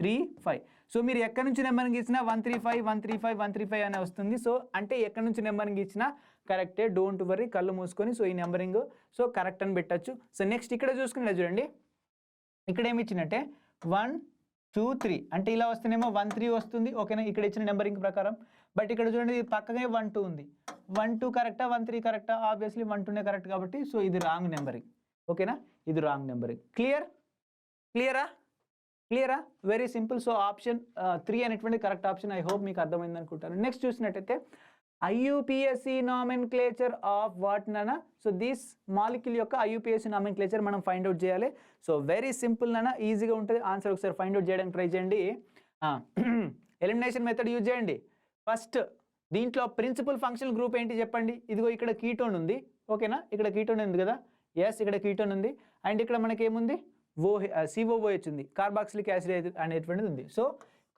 3 5. సో మీరు ఎక్కడి నుంచి నెంబరింగ్ ఇచ్చినా 1 3 5 1 3 5 1 3 5 అనే వస్తుంది. సో అంటే ఎక్కడి నుంచి నెంబరింగ్ ఇచ్చినా కరెక్టే, డోంట్ వరీ, కళ్ళు మూసుకొని సో ఈ నెంబరింగ్ సో కరెక్ట్ అని పెట్టచ్చు. సో నెక్స్ట్ ఇక్కడ చూసుకునే చూడండి, ఇక్కడ ఏమి ఇచ్చినట్టే 1 2 3 అంటే ఇలా వస్తేనేమో 1 3 వస్తుంది, ఓకేనా, ఇక్కడ ఇచ్చిన నెంబరింగ్ ప్రకారం. బట్ ఇక్కడ చూడండి పక్కనే 1 2 ఉంది, 1 2 కరెక్టా 1 3 కరెక్టా, ఆబ్వియస్లీ 1 2నే కరెక్ట్ కాబట్టి సో ఇది రాంగ్ నెంబరింగ్, ఓకేనా, ఇది రాంగ్ నెంబరింగ్. క్లియరా. క్లియరా? Very simple. సో ఆప్షన్ 3 అనేటువంటి కరెక్ట్ ఆప్షన్. ఐ హోప్ మీకు అర్థమైంది అనుకుంటాను. నెక్స్ట్ చూసినట్టయితే IUPAC నామెన్క్లేచర్ ఆఫ్ వాట్ నాన్న? సో దిస్ మాలిక్యూల్ యొక్క IUPAC నామెన్క్లేచర్ మనం ఫైండ్ అవుట్ చేయాలి. సో వెరీ సింపుల్ నాన్న, ఈజీగా ఉంటుంది ఆన్సర్. ఒకసారి ఫైండ్ అవుట్ చేయడానికి ట్రై చేయండి. ఎలిమినేషన్ మెథడ్ యూజ్ చేయండి. ఫస్ట్ దీంట్లో ప్రిన్సిపల్ ఫంక్షనల్ గ్రూప్ ఏంటి చెప్పండి. ఇదిగో ఇక్కడ కీటోన్ ఉంది, ఓకేనా? ఇక్కడ కీటోన్ ఉంది కదా, ఎస్ ఇక్కడ కీటోన్ ఉంది. అండ్ ఇక్కడ మనకి ఏముంది, COOH ఉంది, కార్బాక్సిలిక్ యాసిడ్ అనేటువంటిది ఉంది. సో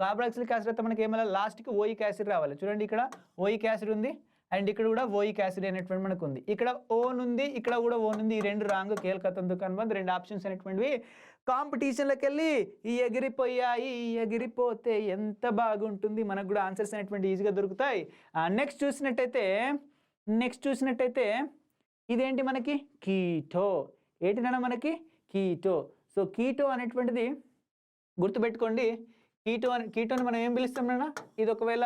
కార్బాక్సిలిక్ యాసిడ్ అయితే మనకి ఏమైనా లాస్ట్కి ఓయిక్ యాసిడ్ రావాలి. చూడండి ఇక్కడ ఓయిక్ యాసిడ్ ఉంది అండ్ ఇక్కడ కూడా ఓయిక్ యాసిడ్ అనేటువంటి మనకు ఉంది. ఇక్కడ ఓన్ ఉంది, ఇక్కడ కూడా ఓన్ ఉంది. ఈ రెండు రాంగ్, కేల్కతం దుకాన్ రెండు ఆప్షన్స్ అనేటువంటివి కాంపిటీషన్లోకి వెళ్ళి ఈ ఎగిరిపోయాయి. ఈ ఎగిరిపోతే ఎంత బాగుంటుంది, మనకు కూడా ఆన్సర్స్ అనేటువంటి ఈజీగా దొరుకుతాయి. నెక్స్ట్ చూసినట్టయితే ఇదేంటి మనకి, కీటో. ఏంటినా మనకి కీటో. సో కీటో అనేటువంటిది గుర్తుపెట్టుకోండి. కీటోని మనం ఏం పిలుస్తామన్నా, ఇది ఒకవేళ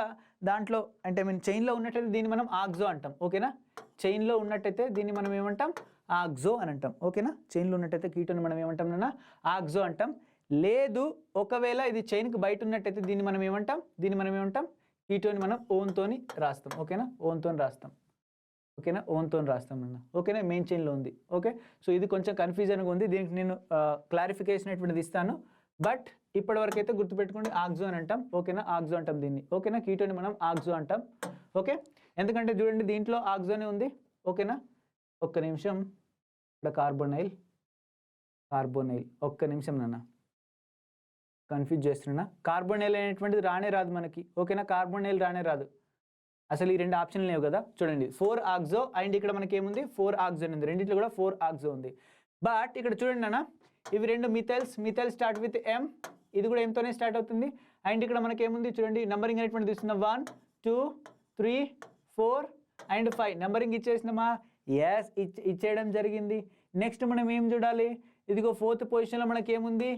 దాంట్లో అంటే చైన్లో ఉన్నట్టయితే దీన్ని మనం ఆక్సో అంటాం, ఓకేనా? చైన్లో ఉన్నట్టయితే దీన్ని మనం ఏమంటాం, ఆక్సో అని అంటాం, ఓకేనా? చైన్లో ఉన్నట్టయితే కీటోని మనం ఏమంటాం నాన్న, ఆక్సో అంటాం. లేదు ఒకవేళ ఇది చైన్కి బయట ఉన్నట్టయితే దీన్ని మనం ఏమంటాం, కీటోని మనం ఓన్తోని రాస్తాం, ఓకేనా? ఓన్తోని రాస్తాం, ఓకేనా? ఓన్తోని రాస్తాం అన్న, ఓకేనా? మెయిన్ చైన్లో ఉంది, ఓకే? సో ఇది కొంచెం కన్ఫ్యూజన్గా ఉంది, దీనికి నేను క్లారిఫికేషన్ అనేటువంటిది ఇస్తాను. బట్ ఇప్పటివరకు అయితే గుర్తుపెట్టుకోండి, ఆక్సో అని అంటాం, ఓకేనా? ఆక్సో అంటాం దీన్ని, ఓకేనా? కీటోని మనం ఆక్సో అంటాం, ఓకే? ఎందుకంటే చూడండి దీంట్లో ఆక్సోనే ఉంది, ఓకేనా? ఒక్క నిమిషం, ఇక్కడ కార్బోనైల్, ఒక్క నిమిషం నాన్న, కన్ఫ్యూజ్ చేస్తున్నా. కార్బోనైల్ అనేటువంటిది రానే రాదు మనకి, ఓకేనా? కార్బోనైల్ రానే రాదు. అసలు ఈ రెండు ఆప్షన్లు లేవు కదా. చూడండి 4 ఆక్సో అండ్ ఇక్కడ మనకి ఏముంది, 4 ఆక్సో ఉంది. రెండింటిలో కూడా 4 ఆక్సో ఉంది. బట్ ఇక్కడ చూడండి నాన్న, ఇవి రెండు మిథైల్ స్టార్ట్ విత్ M, ఇది కూడా ఎంతోనే స్టార్ట్ అవుతుంది. అండ్ ఇక్కడ మనకి ఏముంది చూడండి, నంబరింగ్ అనేటువంటి తీసుకున్న 1 2 3 4 అండ్ 5 నంబరింగ్ ఇచ్చేసినామా? ఎస్, ఇచ్చేయడం జరిగింది. నెక్స్ట్ మనం ఏం చూడాలి, ఇదిగో 4th పొజిషన్లో మనకి ఏముంది,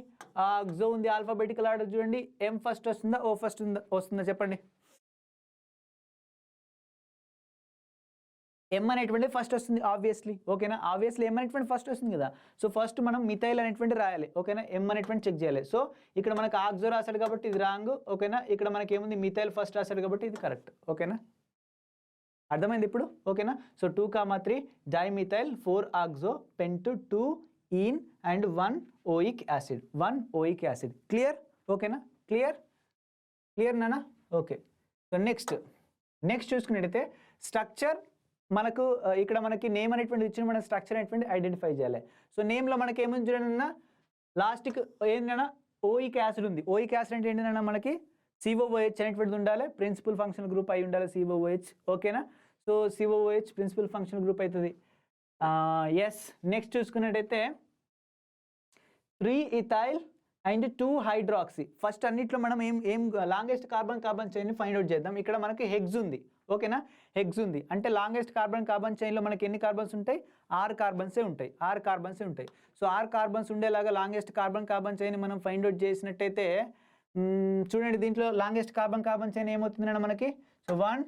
ఆక్సో ఉంది. ఆల్ఫాబెటికల్ ఆర్డర్ చూడండి, M ఫస్ట్ వస్తుందా, O ఫస్ట్ వస్తుందా చెప్పండి. M అనేటువంటి ఫస్ట్ వస్తుంది ఆబ్వియస్లీ, ఓకేనా? ఆబ్వియస్లీ M అనేటువంటి ఫస్ట్ వస్తుంది కదా. సో ఫస్ట్ మనం మిథైల్ అనేటువంటి రాయాలి, ఓకేనా? M అనేటువంటి చెక్ చేయాలి. సో ఇక్కడ మనకు ఆక్సో రాశాడు కాబట్టి ఇది రాంగ్, ఓకేనా? ఇక్కడ మనకి ఏముంది, మిథైల్ ఫస్ట్ రాశాడు కాబట్టి ఇది కరెక్ట్, ఓకేనా? అర్థమైంది ఇప్పుడు, ఓకేనా? So 2,3 dimethyl 4 oxo pent 2 ene and 1 oic acid. Clear, ఓకేనా? క్లియర్ నానా, ఓకే. సో నెక్స్ట్ చూసుకున్నట్టయితే స్ట్రక్చర్ మనకు ఇక్కడ మనకి నేమ్ అనేటువంటి ఇచ్చిన మన స్ట్రక్చర్ అనేటువంటి ఐడెంటిఫై చేయాలి. సో నేమ్లో మనకి ఏముంది చూడండి, లాస్ట్కి ఏంటన్నా ఓయిక్ యాసిడ్ ఉంది. ఓయిక్ యాసిడ్ అంటే ఏంటన్నా మనకి COOH అనేటువంటిది ఉండాలి, ప్రిన్సిపల్ ఫంక్షనల్ గ్రూప్ అయి ఉండాలి COOH, ఓకేనా? So COOH principal functional group అవుతుంది. ఎస్, నెక్స్ట్ చూసుకున్నట్టయితే 3 ఇథైల్ అండ్ 2 హైడ్రాక్సీ. ఫస్ట్ అన్నిట్లో మనం ఏం లాంగెస్ట్ కార్బన్ చైన్ని ఫైండ్ అవుట్ చేద్దాం. ఇక్కడ మనకి హెగ్స్ ఉంది, ఓకేనా? హెగ్స్ ఉంది అంటే లాంగెస్ట్ కార్బన్ చైన్లో మనకి ఎన్ని కార్బన్స్ ఉంటాయి, 6 కార్బన్సే ఉంటాయి. సో 6 కార్బన్స్ ఉండేలాగా లాంగెస్ట్ కార్బన్ చైన్ మనం ఫైండ్ అవుట్ చేసినట్టయితే చూడండి, దీంట్లో లాంగెస్ట్ కార్బన్ చైన్ ఏమవుతుందన్న మనకి, సో 1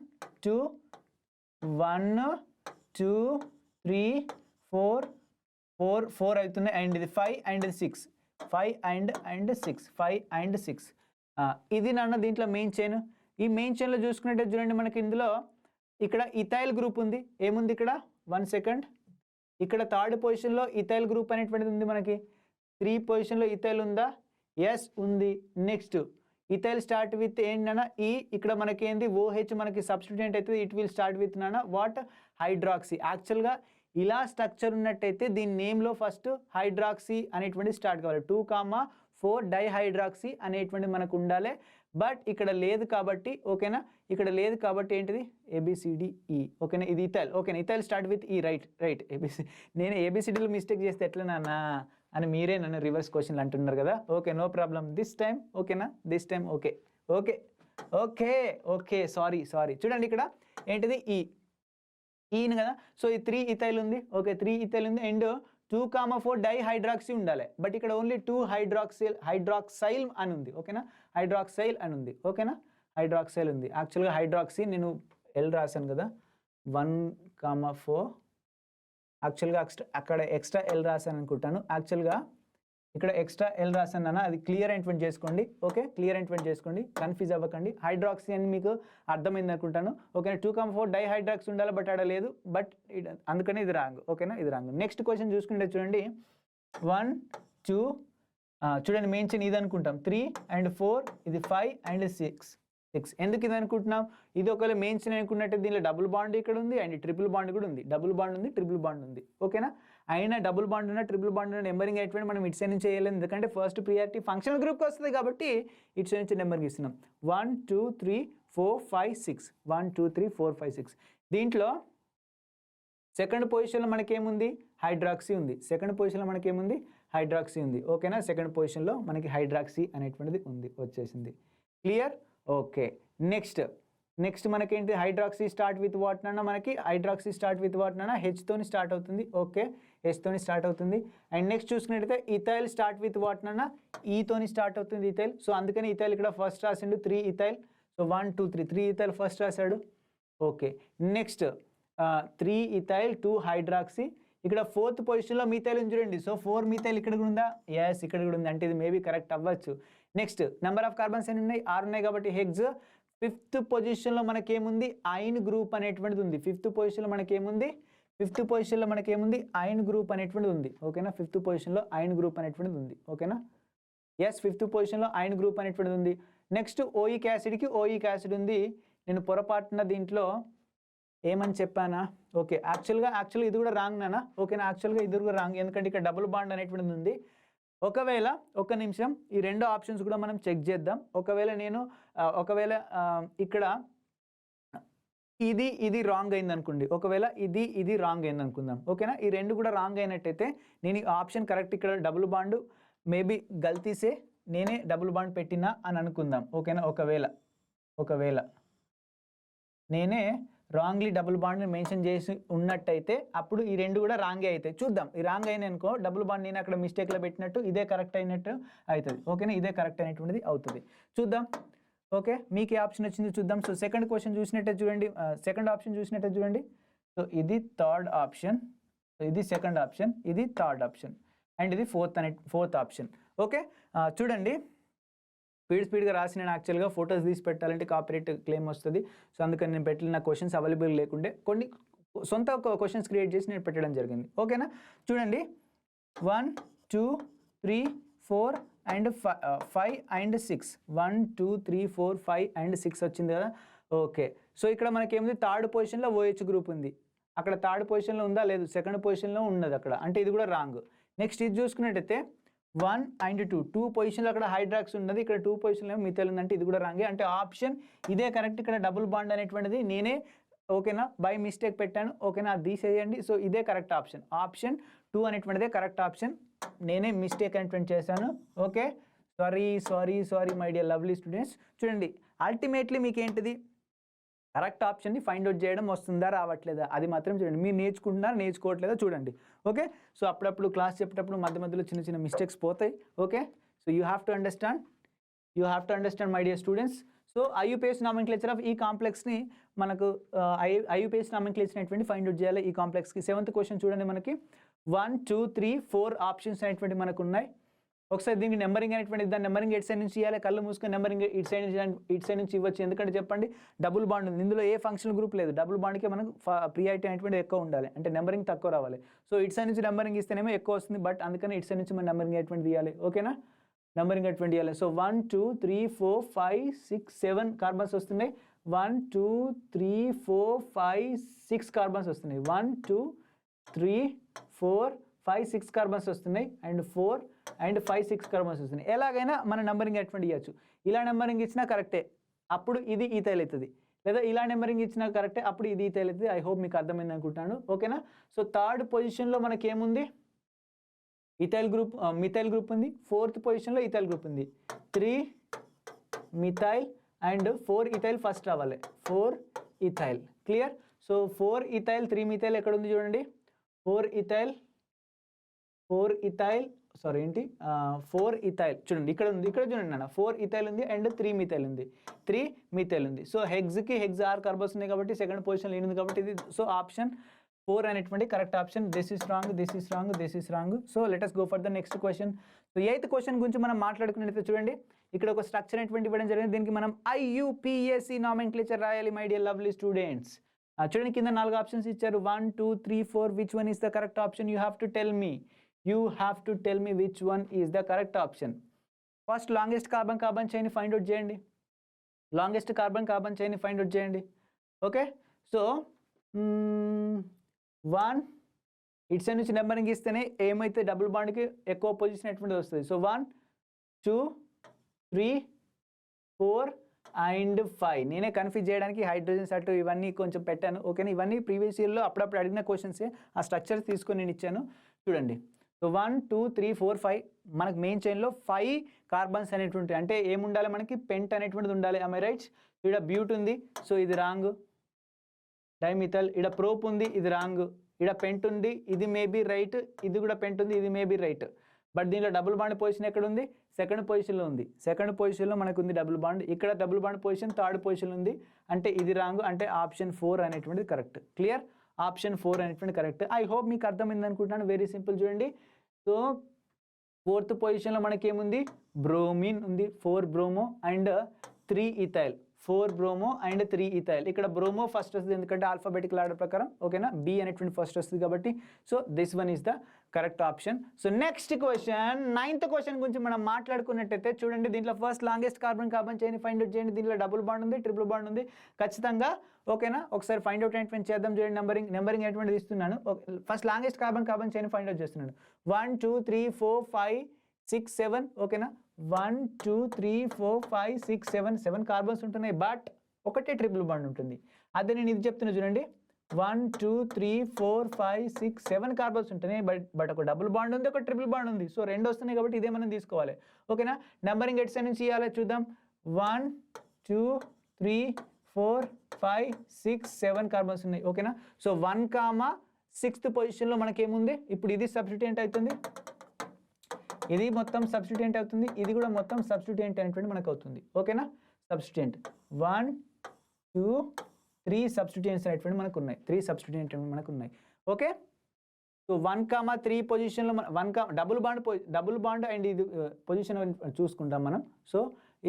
2 3 4 అవుతున్నాయి. అండ్ ఇది 5 అండ్ 6 ఇది నాన్న దీంట్లో మెయిన్ చైన్. ఈ మెయిన్ చైన్లో చూసుకున్నట్టే చూడండి, మనకి ఇందులో ఇక్కడ ఇథైల్ గ్రూప్ ఉంది. ఏముంది ఇక్కడ, 1 సెకండ్, ఇక్కడ 3rd పొజిషన్లో ఇథైల్ గ్రూప్ అనేటువంటిది ఉంది మనకి. 3 పొజిషన్లో ఇథైల్ ఉందా, ఎస్ ఉంది. నెక్స్ట్ ఇథైల్ స్టార్ట్ విత్ ఏంటన్నా ఈ, ఇక్కడ మనకి ఏంది OH మనకి సబ్స్టిట్యూయెంట్ అవుతుంది. ఇట్ విల్ స్టార్ట్ విత్ నాన్న వాట్, హైడ్రాక్సీ. యాక్చువల్గా ఇలా స్ట్రక్చర్ ఉన్నట్టయితే దీని నేమ్లో ఫస్ట్ హైడ్రాక్సీ అనేటువంటి స్టార్ట్ కావాలి. 2,4 డైహైడ్రాక్సీ అనేటువంటి మనకు ఉండాలి. బట్ ఇక్కడ లేదు కాబట్టి, ఓకేనా? ఇక్కడ లేదు కాబట్టి ఏంటిది, ABCDE, ఓకేనా? ఇది ఇథైల్, ఓకేనా? ఇథైల్ స్టార్ట్ విత్ ఈ, రైట్. నేను ABCDలో మిస్టేక్ చేస్తే ఎట్లా నాన్న అని మీరే నన్ను రివర్స్ క్వశ్చన్లు అంటున్నారు కదా. Okay, no problem this time, ఓకేనా? This time okay. సారీ. చూడండి ఇక్కడ ఏంటిది, ఈన్ కదా. సో ఈ 3 ఇథైల్ ఉంది, ఓకే? 3 ఇథైల్ ఉంది అండ్ 2,4 డైహైడ్రాక్సీ ఉండాలి. బట్ ఇక్కడ ఓన్లీ 2 హైడ్రాక్సైల్ అని ఉంది, ఓకేనా? హైడ్రాక్సైల్ అని ఉంది, ఓకేనా? హైడ్రాక్సైల్ ఉంది. యాక్చువల్గా హైడ్రాక్సీ నేను L రాశాను కదా, 1,4. యాక్చువల్గా అక్కడ ఎక్స్ట్రా L రాశాను అనుకుంటాను. యాక్చువల్గా ఇక్కడ ఎక్స్ట్రా ఎల్ రాసాను, అది క్లియర్ అయినటువంటి చేసుకోండి. ఓకే, క్లియర్ అయినటువంటి చేసుకోండి, కన్ఫ్యూజ్ అవ్వకండి. హైడ్రాక్సీ అని మీకు అర్థమైంది అనుకుంటాను. ఓకేనా, 2,4 డైహైడ్రాక్సీ ఉండాలి, బట్ ఆడ లేదు, బట్ అందుకని ఇది రాంగ్. ఓకేనా, ఇది రాంగ్. నెక్స్ట్ క్వశ్చన్ చూసుకుంటే చూడండి, 1 2 చూడండి, మెయిన్ చైన్ ఇది అనుకుంటాం, 3 and 4, ఇది 5 and 6. ఎందుకు ఇది అనుకుంటున్నాం? ఇది ఒకవేళ మెయిన్ చైన్ అనుకున్నట్టు దీనిలో డబుల్ బాండ్ ఇక్కడ ఉంది అండ్ ట్రిపుల్ బాండ్ కూడా ఉంది. డబుల్ బాండ్ ఉంది, ట్రిపుల్ బాండ్ ఉంది. ఓకేనా, అయినా డబుల్ బాండ్ ఉన్న ట్రిపుల్ బాండ్ ఉన్న నెంబరింగ్ అయిపోయింది, మనం ఇటు సైడ్ నుంచి చేయలేదు, ఎందుకంటే ఫస్ట్ ప్రియారిటీ ఫంక్షనల్ గ్రూప్కి వస్తుంది కాబట్టి ఇటు సైడ్ నుంచి నెంబరింగ్ ఇస్తున్నాం. 1 2 3 4 5 6 1 2 3 4 5 6. దీంట్లో సెకండ్ పొజిషన్లో మనకేముంది? హైడ్రాక్సీ ఉంది. సెకండ్ పొజిషన్లో మనకేముంది? హైడ్రాక్సీ ఉంది. ఓకేనా, సెకండ్ పొజిషన్లో మనకి హైడ్రాక్సీ అనేటువంటిది ఉంది, వచ్చేసింది. క్లియర్? ఓకే, నెక్స్ట్ మనకేంటి? హైడ్రాక్సీ స్టార్ట్ విత్ వాట్ నాన్న? మనకి హైడ్రాక్సీ స్టార్ట్ విత్ వాట్ నాన్న? హెచ్తోని స్టార్ట్ అవుతుంది. ఓకే, హెచ్తోని స్టార్ట్ అవుతుంది. అండ్ నెక్స్ట్ చూసుకున్నట్టయితే ఇథైల్ స్టార్ట్ విత్ వాట్ నాన్న? ఈతోని స్టార్ట్ అవుతుంది ఇథైల్. సో అందుకని ఇథైల్ ఇక్కడ ఫస్ట్ రాసిండు, 3 ఇథైల్. సో 1 2 3 ఇథైల్ ఫస్ట్ రాశాడు. Okay, next 3 ethyl 2 hydroxy. ఇక్కడ ఫోర్త్ పొజిషన్లో మిథైల్ ఉంది చూడండి. సో 4 మిథైల్ ఇక్కడ కూడా ఉందా? ఎస్, ఇక్కడ కూడా ఉంది, అంటే ఇది మేబీ కరెక్ట్ అవ్వచ్చు. నెక్స్ట్ నెంబర్ ఆఫ్ కార్బన్స్ ఎన్ని ఉన్నాయి? 6 ఉన్నాయి కాబట్టి హెక్స్. ఫిఫ్త్ పొజిషన్లో మనకేముంది? ఐన్ గ్రూప్ అనేటువంటిది ఉంది. ఫిఫ్త్ పొజిషన్లో మనకేముంది? ఐన్ గ్రూప్ అనేటువంటిది ఉంది. ఓకేనా, ఫిఫ్త్ పొజిషన్లో ఐన్ గ్రూప్ అనేటువంటిది ఉంది. ఓకేనా, ఎస్, ఫిఫ్త్ పొజిషన్లో ఐన్ గ్రూప్ అనేటువంటిది ఉంది. నెక్స్ట్ ఓయిక్ యాసిడ్కి ఓయిక్ యాసిడ్ ఉంది. నేను పొరపాటున దీంట్లో ఏమని చెప్పానా? ఓకే, యాక్చువల్గా ఇది కూడా రాంగ్ నానా. ఓకేనా, యాక్చువల్గా ఇది కూడా రాంగ్, ఎందుకంటే ఇక్కడ డబుల్ బాండ్ అనేటువంటిది ఉంది. ఒకవేళ ఒక్క నిమిషం ఈ రెండు ఆప్షన్స్ కూడా మనం చెక్ చేద్దాం. ఒకవేళ ఇక్కడ ఇది రాంగ్ అయింది అనుకోండి, ఒకవేళ ఇది రాంగ్ అయింది అనుకుందాం. ఓకేనా, ఈ రెండు కూడా రాంగ్ అయినట్టయితే నేను ఈ ఆప్షన్ కరెక్ట్, ఇక్కడ డబుల్ బాండ్ మేబీ గల్తీసే నేనే డబుల్ బాండ్ పెట్టినా అని అనుకుందాం. ఓకేనా, ఒకవేళ నేనే రాంగ్లీ డబుల్ బాండ్ మెన్షన్ చేసి ఉన్నట్టయితే అప్పుడు ఈ రెండు కూడా రాంగే అవుతాయి. చూద్దాం, ఈ రాంగ్ అయిన అనుకో, డబుల్ బాండ్ నేను అక్కడ మిస్టేక్లో పెట్టినట్టు ఇదే కరెక్ట్ అయినట్టు అవుతుంది. ఓకేనా, ఇదే కరెక్ట్ అయినటువంటిది అవుతుంది. చూద్దాం. ఓకే, మీకు ఏ ఆప్షన్ వచ్చింది చూద్దాం. సో సెకండ్ క్వశ్చన్ చూసినట్టే చూడండి, సెకండ్ ఆప్షన్ చూసినట్టే చూడండి. సో ఇది థర్డ్ ఆప్షన్, ఇది సెకండ్ ఆప్షన్, ఇది థర్డ్ ఆప్షన్, అండ్ ఇది ఫోర్త్ ఆప్షన్. ఓకే, చూడండి, స్పీడ్గా రాసి నేను యాక్చువల్గా ఫొటోస్ తీసి పెట్టాలంటే కాపీరైట్ క్లెయిమ్ వస్తుంది. సో అందుకని నేను పెట్టిన క్వశ్చన్స్ అవైలబుల్ లేకుండే కొన్ని సొంత క్వశ్చన్స్ క్రియేట్ చేసి నేను పెట్టడం జరిగింది. ఓకేనా, చూడండి, 1 2 3 4 and 5 and 6 1 2 3 4 5 and 6 వచ్చింది కదా. ఓకే, సో ఇక్కడ మనకేముంది? థర్డ్ పొజిషన్లో OH గ్రూప్ ఉంది. అక్కడ థర్డ్ పొజిషన్లో ఉందా? లేదు, సెకండ్ పొజిషన్లో ఉన్నది అక్కడ, అంటే ఇది కూడా రాంగ్. నెక్స్ట్ ఇది చూసుకున్నట్టయితే 1 and 2 పొజిషన్లో అక్కడ హైడ్రాక్స్ ఉన్నది, ఇక్కడ 2 పొజిషన్లో మిథైల్ ఉందంటే ఇది కూడా రాంగే, అంటే ఆప్షన్ ఇదే కరెక్ట్. ఇక్కడ డబుల్ బాండ్ అనేటువంటిది నేనే ఓకేనా బై మిస్టేక్ పెట్టాను. ఓకేనా, అది తీసేయండి. సో ఇదే కరెక్ట్ ఆప్షన్, ఆప్షన్ 2 అనేటువంటిదే కరెక్ట్ ఆప్షన్, నేనే మిస్టేక్ అనేటువంటి చేశాను. Okay, sorry my dear lovely students. చూడండి, అల్టిమేట్లీ మీకు ఏంటిది? కరెక్ట్ ఆప్షన్ని ఫైండ్ అవుట్ చేయడం వస్తుందా రావట్లేదా అది మాత్రం చూడండి. మీరు నేర్చుకోవట్లేదా చూడండి. ఓకే, సో అప్పుడప్పుడు క్లాస్ చెప్పేటప్పుడు మధ్యలో చిన్న మిస్టేక్స్ పోతాయి. Okay, so you have to understand my dear students. So IUPS nomenclature of ఈ కాంప్లెక్స్ని మనకు ఐయుపిఎస్ నామెన్క్లేచర్ అనేటువంటి ఫైండ్ అవుట్ చేయాలి ఈ కాంప్లెక్స్కి. 7th క్వశ్చన్ చూడండి, మనకి 1 2 3 4 ఆప్షన్స్ అనేటువంటి మనకు ఉన్నాయి. ఒకసారి దీనికి నెంబరింగ్ అనేటువంటి దాని నెంబరింగ్ ఎటు సైడ్ నుంచి ఇవ్వాలి? కళ్ళు మూసుకొని నెంబరింగ్ ఇటు సైడ్ నుంచి ఇవ్వచ్చు. ఎందుకంటే చెప్పండి, డబుల్ బాండ్ ఉంది, ఇందులో ఏ ఫంక్షనల్ గ్రూప్ లేదు. డబుల్ బాండ్కి మనకు ప్రియారిటీ అనేటువంటి ఎక్కువ ఉండాలి, అంటే నెంబరింగ్ తక్కువ రావాలి. సో ఇటు సైడ్ నుంచి నెంబరింగ్ ఇస్తేనేమో ఎక్కువ వస్తుంది, బట్ అందుకని ఇటు సైడ్ నుంచి మనం నెంబరింగ్ అనేటువంటి ఇవ్వాలి. ఓకేనా, నెంబరింగ్ అనేటువంటి ఇవ్వాలి. సో 1 2 3 4 5 6 7 కార్బన్స్ వస్తున్నాయి. 1 2 3 4 5 6 కార్బన్స్ వస్తున్నాయి. 1 2 3 4 5 6 కార్బన్స్ వస్తున్నాయి, అండ్ 4 and 5 6 కార్బన్స్ వస్తున్నాయి. ఎలాగైనా మన నెంబరింగ్ అటువంటి ఇవ్వచ్చు. ఇలా నెంబరింగ్ ఇచ్చినా కరెక్టే, అప్పుడు ఇది ఈథైల్ అవుతుంది. లేదా ఇలా నెంబరింగ్ ఇచ్చినా కరెక్టే, అప్పుడు ఇది ఈథైల్ అవుతుంది. ఐ హోప్ మీకు అర్థమైంది అనుకుంటున్నాను. ఓకేనా, సో థర్డ్ పొజిషన్లో మనకి ఏముంది? మిథైల్ గ్రూప్ ఉంది. ఫోర్త్ పొజిషన్లో ఇథైల్ గ్రూప్ ఉంది. 3 మిథైల్ అండ్ 4 ఇథైల్ ఫస్ట్ రావాలి. 4 ethyl clear. So 4 ethyl 3 methyl ఎక్కడ ఉంది చూడండి. 4 ఇథైల్ చూడండి, ఇక్కడ ఉంది, ఇక్కడ చూడండి నాన్న. 4 ఇథైల్ ఉంది అండ్ 3 మిథైల్ ఉంది. సో హెగ్స్ 6 కార్బన్స్ ఉన్నాయి కాబట్టి సెకండ్ పొజిషన్లో ఉంది కాబట్టి ఇది. సో ఆప్షన్ 4 అనేటువంటి correct option. This is wrong, this is wrong, this is wrong. So let us go for the next question. So 8th question గురించి మనం మాట్లాడుకున్నట్లయితే చూడండి, ఇక్కడ ఒక స్ట్రక్చర్ అనేటువంటి ఇవ్వడం జరిగింది. దీనికి మనం IUPAC నామెన్క్లేచర్ రాయాలి మై డియర్ లవ్లీ స్టూడెంట్స్. చూడండి కింద 4 ఆప్షన్స్ ఇచ్చారు. 1 2 3 4. Which one is the correct option? You have to tell me. You have to tell me which one is the correct option. First longest carbon chain find out చేయండి. Longest carbon chain find out చేయండి. Okay, so 1 ఇటు side నుంచి numbering ఇస్తేనే ఏమైతే double బాండ్కి ఎక్కువ position అటువంటిది వస్తుంది. So 1 2 3 4 and 5. నేనే కన్ఫ్యూజ్ చేయడానికి హైడ్రోజన్స్ అటు ఇవన్నీ కొంచెం పెట్టాను. ఓకేనా, ఇవన్నీ ప్రీవియస్ ఇయర్లో అప్పుడప్పుడు అడిగిన క్వశ్చన్సే. ఆ స్ట్రక్చర్ తీసుకొని నేను ఇచ్చాను చూడండి. సో 1 2 3 4 5 మనకు మెయిన్ చైన్లో 5 కార్బన్స్ అనేటువంటి అంటే ఏముండాలి మనకి? పెంట్ అనేటువంటిది ఉండాలి. I right? ఇక్కడ బ్యూట్ ఉంది, సో ఇది రాంగ్. డైమిథల్, ఇక్కడ ప్రోప్ ఉంది, ఇది రాంగ్. ఇక్కడ పెంట్ ఉంది, ఇది మేబీ రైట్. ఇది కూడా పెంట్ ఉంది, ఇది మేబీ రైట్. బట్ దీనిలో డబుల్ బాండ్ పొజిషన్ ఎక్కడ ఉంది? సెకండ్ పొజిషన్లో ఉంది. సెకండ్ పొజిషన్లో మనకు ఉంది డబుల్ బాండ్. ఇక్కడ double bond position third position ఉంది. అంటే ఇది రాంగ్. అంటే ఆప్షన్ 4 అనేటువంటిది కరెక్ట్. క్లియర్? ఆప్షన్ 4 అనేటువంటి కరెక్ట్. ఐ హోప్ మీకు అర్థమైంది అనుకుంటున్నాను. వెరీ సింపుల్ చూడండి. సో 4th పొజిషన్లో మనకి ఏముంది? బ్రోమిన్ ఉంది. 4 bromo and 3 ethyl. 4 bromo and 3 ethyl. ఇక్కడ బ్రోమో ఫస్ట్ వస్తుంది ఎందుకంటే ఆల్ఫాబెటికల్ ఆర్డర్ ప్రకారం. ఓకేనా, బి అనేటువంటి ఫస్ట్ వస్తుంది కాబట్టి. So this one is the correct option. So next question, 9th question గురించి మనం మాట్లాడుకున్నట్టయితే చూడండి, దీంట్లో first longest carbon chain find out చేయండి. దీంట్లో డబుల్ బాండ్ ఉంది, ట్రిపుల్ బాండ్ ఉంది ఖచ్చితంగా. ఓకేనా, ఒకసారి ఫైండ్ అవుట్ అనేటువంటి చేద్దాం. చూడండి, నెంబరింగ్ అనేటువంటిది ఇస్తున్నాను. First longest carbon chain find out చేస్తున్నాను. 1 2 3 4 5 6 7. ఓకేనా, 1 2 3 4 5 6 7 7 కార్బన్స్ ఉంటున్నాయి. బట్ ఒకటే ట్రిపుల్ బాండ్ ఉంటుంది. అదే నేను ఇది చెప్తున్నా చూడండి, 1 2 3 4 5 6 7 కార్బన్స్ ఉంటున్నాయి. బట్ ఒక డబుల్ బాండ్ ఉంది, ఒక ట్రిపుల్ బాండ్ ఉంది. సో 2 వస్తున్నాయి కాబట్టి ఇదే మనం తీసుకోవాలి. ఓకేనా, నెంబరింగ్ ఎట్ సైడ్ నుంచి ఇవ్వాలి చూద్దాం. 1 2 3 4 5 6 7 కార్బన్స్ ఉన్నాయి. ఓకేనా, సో 1, 6th పొజిషన్లో మనకేముంది? ఇప్పుడు ఇది సబ్స్టిట్యూయెంట్ అవుతుంది, ఇది మొత్తం సబ్స్టిట్యూయెంట్ అవుతుంది, ఇది కూడా మొత్తం సబ్స్టిట్యూయెంట్ అనేటువంటి మనకు అవుతుంది. ఓకేనా, సబ్స్టిట్యూయెంట్ 1 2 3 సబ్స్టిట్యూయెంట్స్ అనేటువంటి మనకు ఉన్నాయి. 3 సబ్స్టిట్యూయెంట్ మనకు ఉన్నాయి. ఓకే, సో 1, 3 పొజిషన్లో 1 డబుల్ బాండ్ అండ్ ఇది పొజిషన్ చూసుకుంటాం మనం. సో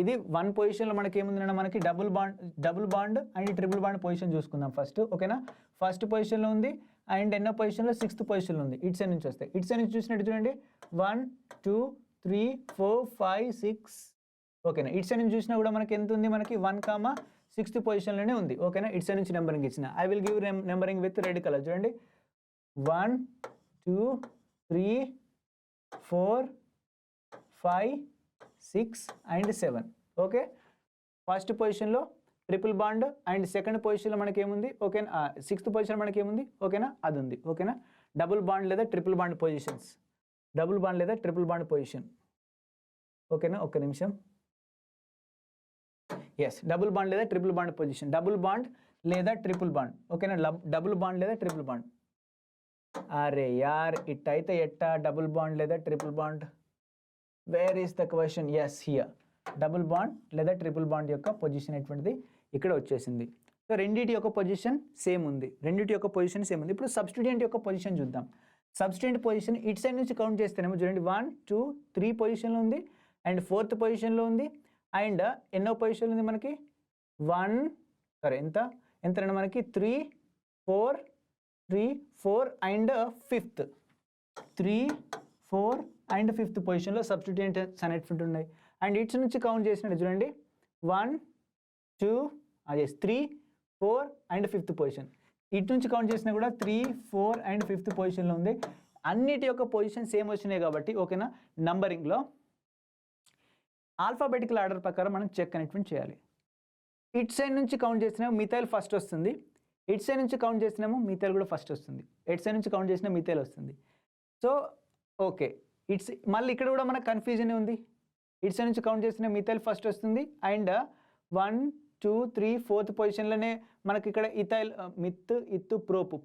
ఇది 1 పొజిషన్లో మనకి ఏముంది? మనకి double bond and triple bond position చూసుకుందాం ఫస్ట్. ఓకేనా, ఫస్ట్ పొజిషన్లో ఉంది అండ్ ఎన్నో పొజిషన్లో? 6th పొజిషన్లో ఉంది. ఇటు సైడ్ నుంచి వస్తాయి. ఇటు సైడ్ నుంచి చూసినట్టు చూడండి, 1 2 3 4 5 6. ఓకేనా, ఇటు సైడ్ నుంచి చూసినా కూడా మనకి ఎంత ఉంది? మనకి 1, 6th పొజిషన్లోనే ఉంది. ఓకేనా, ఇటు సైడ్ నుంచి నెంబరింగ్ ఇచ్చిన. I will give numbering with red colour. చూడండి, 1 2 3 4 5 6 అండ్ 7. ఓకే, ఫస్ట్ పొజిషన్లో ట్రిపుల్ బాండ్ అండ్ సెకండ్ పొజిషన్లో మనకి ఏముంది? ఓకేనా, 6th పొజిషన్ మనకి ఏముంది? ఓకేనా, అది ఉంది. ఓకేనా, డబుల్ బాండ్ లేదా triple bond positions. Double bond లేదా ట్రిపుల్ బాండ్ పొజిషన్. ఓకేనా, ఒక్క నిమిషం. ఎస్, డబుల్ బాండ్ లేదా triple bond position. Double bond లేదా ట్రిపుల్ బాండ్. ఓకేనా, డబుల్ బాండ్ లేదా ట్రిపుల్ బాండ్. అరే యార్, ఇట్టయితే ఎట్టా? డబుల్ బాండ్ లేదా triple bond? Where is the question? Yes, here. Double bond లేదా ట్రిపుల్ బాండ్ యొక్క పొజిషన్ ఎటువంటిది ఇక్కడ వచ్చేసింది. సో రెండింటి యొక్క పొజిషన్ సేమ్ ఉంది. ఇప్పుడు సబ్స్టిట్యూయెంట్ యొక్క పొజిషన్ చూద్దాం. సబ్స్టిట్యూయెంట్ పొజిషన్ ఇటు సైడ్ నుంచి కౌంట్ చేస్తేనేమో చూడండి, 1 2 3 పొజిషన్లో ఉంది అండ్ 4th పొజిషన్లో ఉంది అండ్ ఎన్నో పొజిషన్లో ఉంది మనకి? ఎంత మనకి? 3 4 అండ్ 5th. 3 4 అండ్ 5th పొజిషన్లో సబ్స్టిట్యూయెంట్స్ అనేటువంటి ఉన్నాయి. అండ్ ఇటు నుంచి కౌంట్ చేసినట్టు చూడండి, 1 2 3 4 అండ్ 5th పొజిషన్. ఇటు నుంచి కౌంట్ చేసినా కూడా 3 4 అండ్ 5th పొజిషన్లో ఉంది. అన్నిటి యొక్క పొజిషన్ సేమ్ వచ్చినాయి కాబట్టి ఓకేనా, నంబరింగ్లో ఆల్ఫాబెటికల్ ఆర్డర్ ప్రకారం మనం చెక్ అనేటువంటి చేయాలి. ఇటు సైడ్ నుంచి కౌంట్ చేసినా మిథైల్ ఫస్ట్ వస్తుంది, ఇటు సైడ్ నుంచి కౌంట్ చేసినాము మిథైల్ కూడా ఫస్ట్ వస్తుంది, ఇటు సైడ్ నుంచి కౌంట్ చేసినా మిథైల్ వస్తుంది. సో ఓకే, మళ్ళీ ఇక్కడ కూడా మనకు కన్ఫ్యూజన్ ఉంది. ఇటు సైడ్ నుంచి కౌంట్ చేసిన మిథైల్ ఫస్ట్ వస్తుంది అండ్ 1 2 3 4th పొజిషన్లోనే మనకి ఇక్కడ ఇథైల్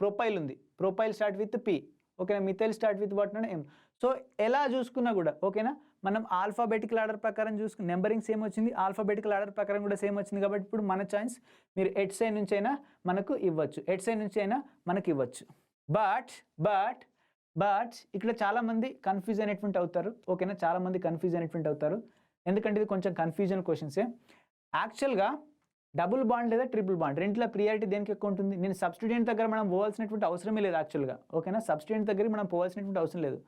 ప్రొపైల్ ఉంది. Propyl start with P. ఓకేనా, మిథైల్ స్టార్ట్ విత్ వాట్ అంటే ఎం. సో ఎలా చూసుకున్నా కూడా ఓకేనా, మనం ఆల్ఫాబెటికల్ ఆర్డర్ ప్రకారం చూసుకుని నెంబరింగ్ సేమ్ వచ్చింది, ఆల్ఫాబెటికల్ ఆర్డర్ ప్రకారం కూడా సేమ్ వచ్చింది. కాబట్టి ఇప్పుడు మన ఛాయిస్ మీరు ఎట్ సైడ్ నుంచి అయినా మనకు ఇవ్వచ్చు, ఎట్ సైడ్ నుంచి అయినా మనకు ఇవ్వచ్చు. బట్ ఇక్కడ చాలామంది కన్ఫ్యూజ్ అయినటువంటి అవుతారు. ఓకేనా, చాలామంది కన్ఫ్యూజ్ అయినటువంటి అవుతారు, ఎందుకంటే ఇది కొంచెం కన్ఫ్యూజన్ క్వశ్చన్సే. యాక్చువల్గా డబుల్ బాండ్ లేదా ట్రిపుల్ బాండ్ రెంట్లో ప్రియారిటీ దేనికి ఎక్కువ ఉంటుంది? నేను సబ్స్టిట్యూయెంట్ దగ్గర మనం పోవాల్సినటువంటి అవసరమే లేదు యాక్చువల్గా. ఓకేనా, సబ్స్టిట్యూయెంట్ దగ్గర మనం పోవాల్సినటువంటి అవసరం లేదు.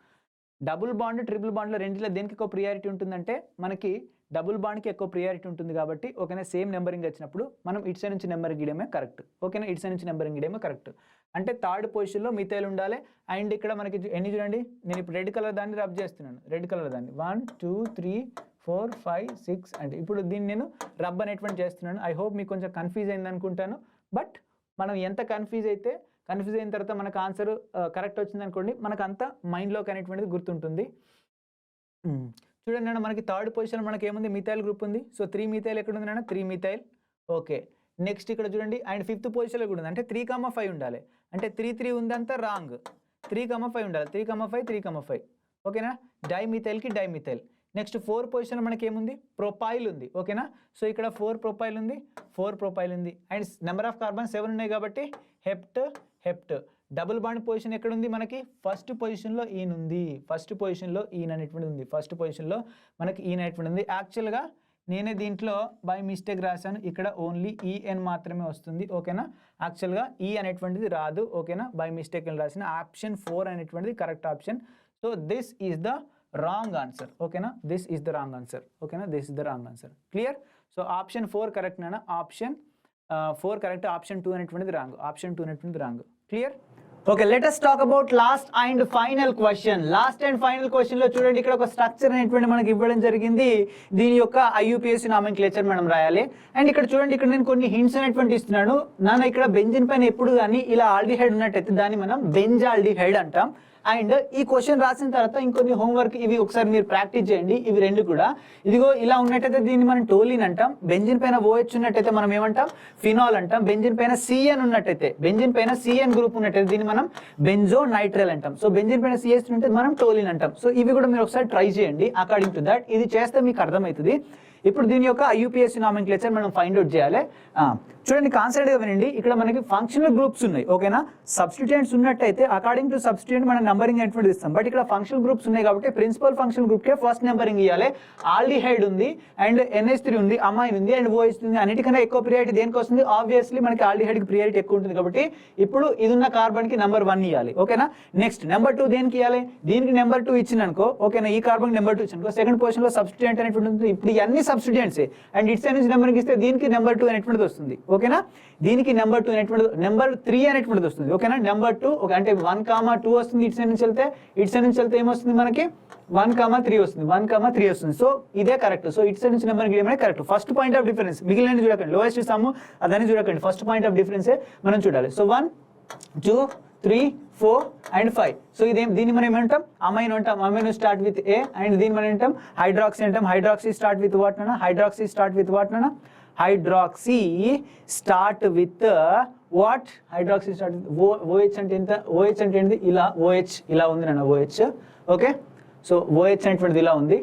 డబుల్ బాండ్ ట్రిపుల్ బాండ్లో రెండిట్లో దేనికి ఎక్కువ ప్రియారిటీ ఉంటుందంటే మనకి డబుల్ బాండ్కి ఎక్కువ ప్రియారిటీ ఉంటుంది కాబట్టి ఓకేనా, సేమ్ నెంబరింగ్ వచ్చినప్పుడు మనం ఇటు సైడ్ నుంచి నెంబరింగ్ ఇయడమే కరెక్ట్. ఓకేనా, ఇటు సైడ్ నుంచి నెంబరింగ్ ఇయడమే కరెక్ట్. అంటే థర్డ్ పొజిషన్లో మిథైల్ ఉండాలి. అండ్ ఇక్కడ మనకి ఎన్ని చూడండి, నేను ఇప్పుడు రెడ్ కలర్ దాన్ని రబ్ చేస్తున్నాను, రెడ్ కలర్ దాన్ని 1 2 3 4 5 6 అంటే ఇప్పుడు దీన్ని నేను రబ్ అనేటువంటి చేస్తున్నాను. ఐ హోప్ మీకు కొంచెం కన్ఫ్యూజ్ అయింది అనుకుంటాను. బట్ మనం ఎంత కన్ఫ్యూజ్ అయిన తర్వాత మనకు ఆన్సర్ కరెక్ట్ వచ్చింది అనుకోండి, మనకు అంత మైండ్లోకి అనేటువంటిది గుర్తుంటుంది. చూడండి అన్న, మనకి థర్డ్ పొజిషన్ మనకి ఏముంది, మిథైల్ గ్రూప్ ఉంది. సో 3 మిథైల్ ఎక్కడ ఉంది అన్న, 3 మిథైల్. ఓకే, నెక్స్ట్ ఇక్కడ చూడండి, అండ్ 5th పొజిషన్లో కూడా ఉంది, అంటే 3,5 ఉండాలి. అంటే 3 ఉందంతా రాంగ్, 3,5 ఉండాలి, 3,5. ఓకేనా, డైమిథైల్కి డైమిథైల్. నెక్స్ట్ 4 పొజిషన్ మనకి ఏముంది, ప్రొపైల్ ఉంది. ఓకేనా, సో ఇక్కడ 4 ప్రొపైల్ ఉంది. అండ్ నెంబర్ ఆఫ్ కార్బన్ 7 ఉన్నాయి కాబట్టి హెప్ట్. డబుల్ బాండ్ పొజిషన్ ఎక్కడ ఉంది మనకి, ఫస్ట్ పొజిషన్లో ఈయన ఉంది, ఫస్ట్ పొజిషన్లో మనకి ఈయన అనేటువంటి ఉంది. యాక్చువల్గా నేనే దీంట్లో బై మిస్టేక్ రాశాను, ఇక్కడ ఓన్లీ ఈఎన్ మాత్రమే వస్తుంది. ఓకేనా, యాక్చువల్గా ఈ అనేటువంటిది రాదు. ఓకేనా, బై మిస్టేక్ రాసిన ఆప్షన్ 4 అనేటువంటిది correct option. So this is the wrong answer. ఓకేనా, this is the wrong answer. Clear? So option 4 correct నానా, ఆప్షన్ 4 కరెక్ట్, ఆప్షన్ 2 అనేటువంటిది wrong. Clear? Okay, let us talk about last and final question లో చూడండి, ఇక్కడ ఒక structure అనేటువంటి మనకి ఇవ్వడం జరిగింది. దీని యొక్క IUPAC నామెన్క్లేచర్ మనం రాయాలి. అండ్ ఇక్కడ చూడండి, ఇక్కడ నేను కొన్ని హింట్స్ అనేటువంటి ఇస్తున్నాను నాన్న. ఇక్కడ బెంజిన్ పైన ఎప్పుడు కానీ ఇలా ఆల్డిహైడ్ ఉన్నట్టయితే దాన్ని మనం బెంజాల్డిహైడ్ అంటాం. అండ్ ఈ క్వశ్చన్ రాసిన తర్వాత ఇంకొన్ని హోంవర్క్ ఇవి ఒకసారి మీరు ప్రాక్టీస్ చేయండి. ఇవి రెండు కూడా ఇదిగో ఇలా ఉన్నట్టయితే దీన్ని మనం టోలిన్ అంటాం. బెంజిన్ పైన OH ఉన్నట్టయితే మనం ఏమంటాం, ఫినాల్ అంటాం. బెంజిన్ పైన CN ఉన్నట్టయితే, గ్రూప్ ఉన్నట్టయితే దీన్ని మనం బెంజో నైట్రైల్ అంటాం. సో బెంజిన్ పైన CH ఉంటే మనం టోలిన్ అంటాం. సో ఇవి కూడా మీరు ఒకసారి ట్రై చేయండి అకార్డింగ్ టు దట్. ఇది చేస్తే మీకు అర్థమవుతుంది. ఇప్పుడు దీని యొక్క IUPAC నామెన్క్లేచర్ మనం ఫైండ్ అవుట్ చేయాలి. చూడండి, కాన్సెప్ట్ గా వినండి. ఇక్కడ మనకి ఫంక్షనల్ గ్రూప్స్ ఉన్నాయి. ఓకేనా, సబ్స్టిట్యూయెంట్స్ ఉన్నట్టయితే అకార్డింగ్ టు సబ్స్టిట్యూయెంట్ మనం నంబరింగ్ అనేటువంటి ఇస్తాం. బట్ ఇక్కడ ఫంక్షనల్ గ్రూప్స్ ఉన్నాయి కాబట్టి ప్రిన్సిపల్ ఫంక్షనల్ గ్రూప్ కే ఫస్ట్ నెంబరింగ్ ఇవ్వాలి. ఆల్డిహైడ్ ఉంది, అండ్ NH3 ఉంది, అమైన్ ఉంది, అండ్ OH ఉంది. అన్నిటికన్నా ఎక్కువ ప్రియారిటీ దేనికి వస్తుంది? ఆబ్వియస్లీ మనకి ఆల్డిహైడ్ కి ప్రియారిటీ ఎక్కువ ఉంటుంది కాబట్టి ఇప్పుడు ఇది ఉన్న కార్బన్ కి నెంబర్ 1 ఇవ్వాలి. ఓకేనా, నెక్స్ట్ నెంబర్ 2 దేనికి ఇవ్వాలి? దీనికి నెంబర్ 2 ఇచ్చిననుకో, ఓకేనా, ఈ కార్బన్ నెంబర్ 2 ఇచ్చిననుకో, సెకండ్ పొజిషన్ లో సబ్స్టిట్యూయెంట్ అనేటువంటి ఉంటుంది. ఇప్పుడు ఇవన్నీ సబ్స్టిట్యూయెంట్స్ అండ్ ఇట్స్ నుంచి నెంబరింగ్ ఇస్తే దీనికి నెంబర్ 2 అనేటువంటిది వస్తుంది. ఓకేనా, దీనికి నెంబర్ 2 అనేటువంటిది, నెంబర్ 3 అనేటువంటిది వస్తుంది. ఓకేనా, నెంబర్ 2 అంటే 1,2 వస్తుంది. ఇట్స్ నుంచి వెళ్తే ఏమొస్తుంది మనకి 1,3 వస్తుంది. సో ఇదే కరెక్ట్. సో ఇట్స్ నుంచి నెంబర్ గీయడమే correct. First point of difference, మిగిలిన చూడకండి, లోయెస్ట్ సమ్ అదని చూడకండి, ఫస్ట్ పాయింట్ ఆఫ్ డిఫరెన్స్ మనం చూడాలి. So 1 2 3 4 and 5. సో దీన్ని మనం ఏమంటాం, అమైన్ అంటాం. Amine start with A. And దీన్ని మనం ఏంటాం, హైడ్రాక్సీ అంటాం. హైడ్రాక్సీ స్టార్ట్ విత్ వాట్ నాన్న? Hydroxy start with what? OH అంటే ఎంత? OH అంటే ఏంటి? ఇలా OH ఇలా ఉంది నాన్న, OH. ఓకే, సో OH అనేటువంటిది ఇలా ఉంది.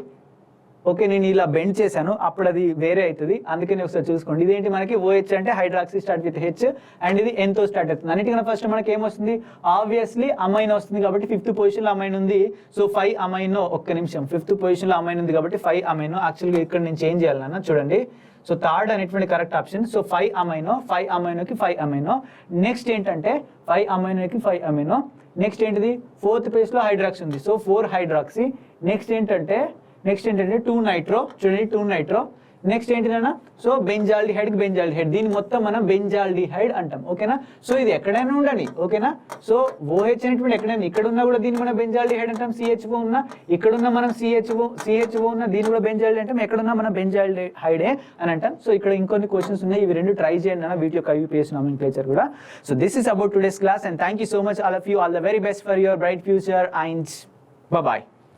ఓకే, నేను ఇలా బెండ్ చేశాను, అప్పుడు అది వేరే అవుతుంది, అందుకని ఒకసారి చూసుకోండి. ఇదేంటి మనకి OH అంటే hydroxy start with H, and ఇది Nతో స్టార్ట్ అవుతుంది. అన్నిటికన్నా ఫస్ట్ మనకి ఏమొస్తుంది? ఆబ్వియస్లీ అమైన్ వస్తుంది కాబట్టి 5th పొజిషన్లో అమైన్ ఉంది. సో 5 అమైనో, ఒక్క నిమిషం, 5th పొజిషన్లో అమైన్ ఉంది కాబట్టి 5 అమైనో. యాక్చువల్గా ఇక్కడ నేను చేంజ్ చేయాలన్నా, చూడండి. సో థర్డ్ అనేటువంటి correct option. So 5 అమైనోకి 5 amino. Next ఏంటంటే 5 అమైనోకి 5 అమైనో. నెక్స్ట్ ఏంటిది? 4th ప్లేస్లో హైడ్రాక్సీ ఉంది. So 4 hydroxy. నెక్స్ట్ ఏంటంటే 2 నైట్రో. చూడండి, 2 నైట్రో. నెక్స్ట్ ఏంటిదన్నా? సో బెంజాల్డిహైడ్కి బెంజాల్డిహైడ్, దీన్ని మొత్తం మనం బెంజాల్డిహైడ్ అంటాం. ఓకేనా, సో ఇది ఎక్కడైనా ఉండని. ఓకేనా, సో OH అనేటువంటి ఎక్కడైనా, ఇక్కడ ఉన్నా కూడా దీన్ని మనం బెంజాల్డిహైడ్ అంటాం. CHO ఉన్నా, ఇక్కడున్న మనం CHO ఉన్న దీన్ని కూడా బెంజాల్డి అంటాం. ఎక్కడున్నా మనం బెంజాల్డిహైడే అని అంటాం. సో ఇక్కడ ఇంకొన్ని క్వశ్చన్స్ ఉన్నాయి, ఇవి రెండు ట్రై చేయండి అన్న, వీటి యొక్క IUPAC నామెన్క్లేచర్ కూడా. So this is about today's class, and thank you so much all of you. All the very best for your bright future, and bye bye.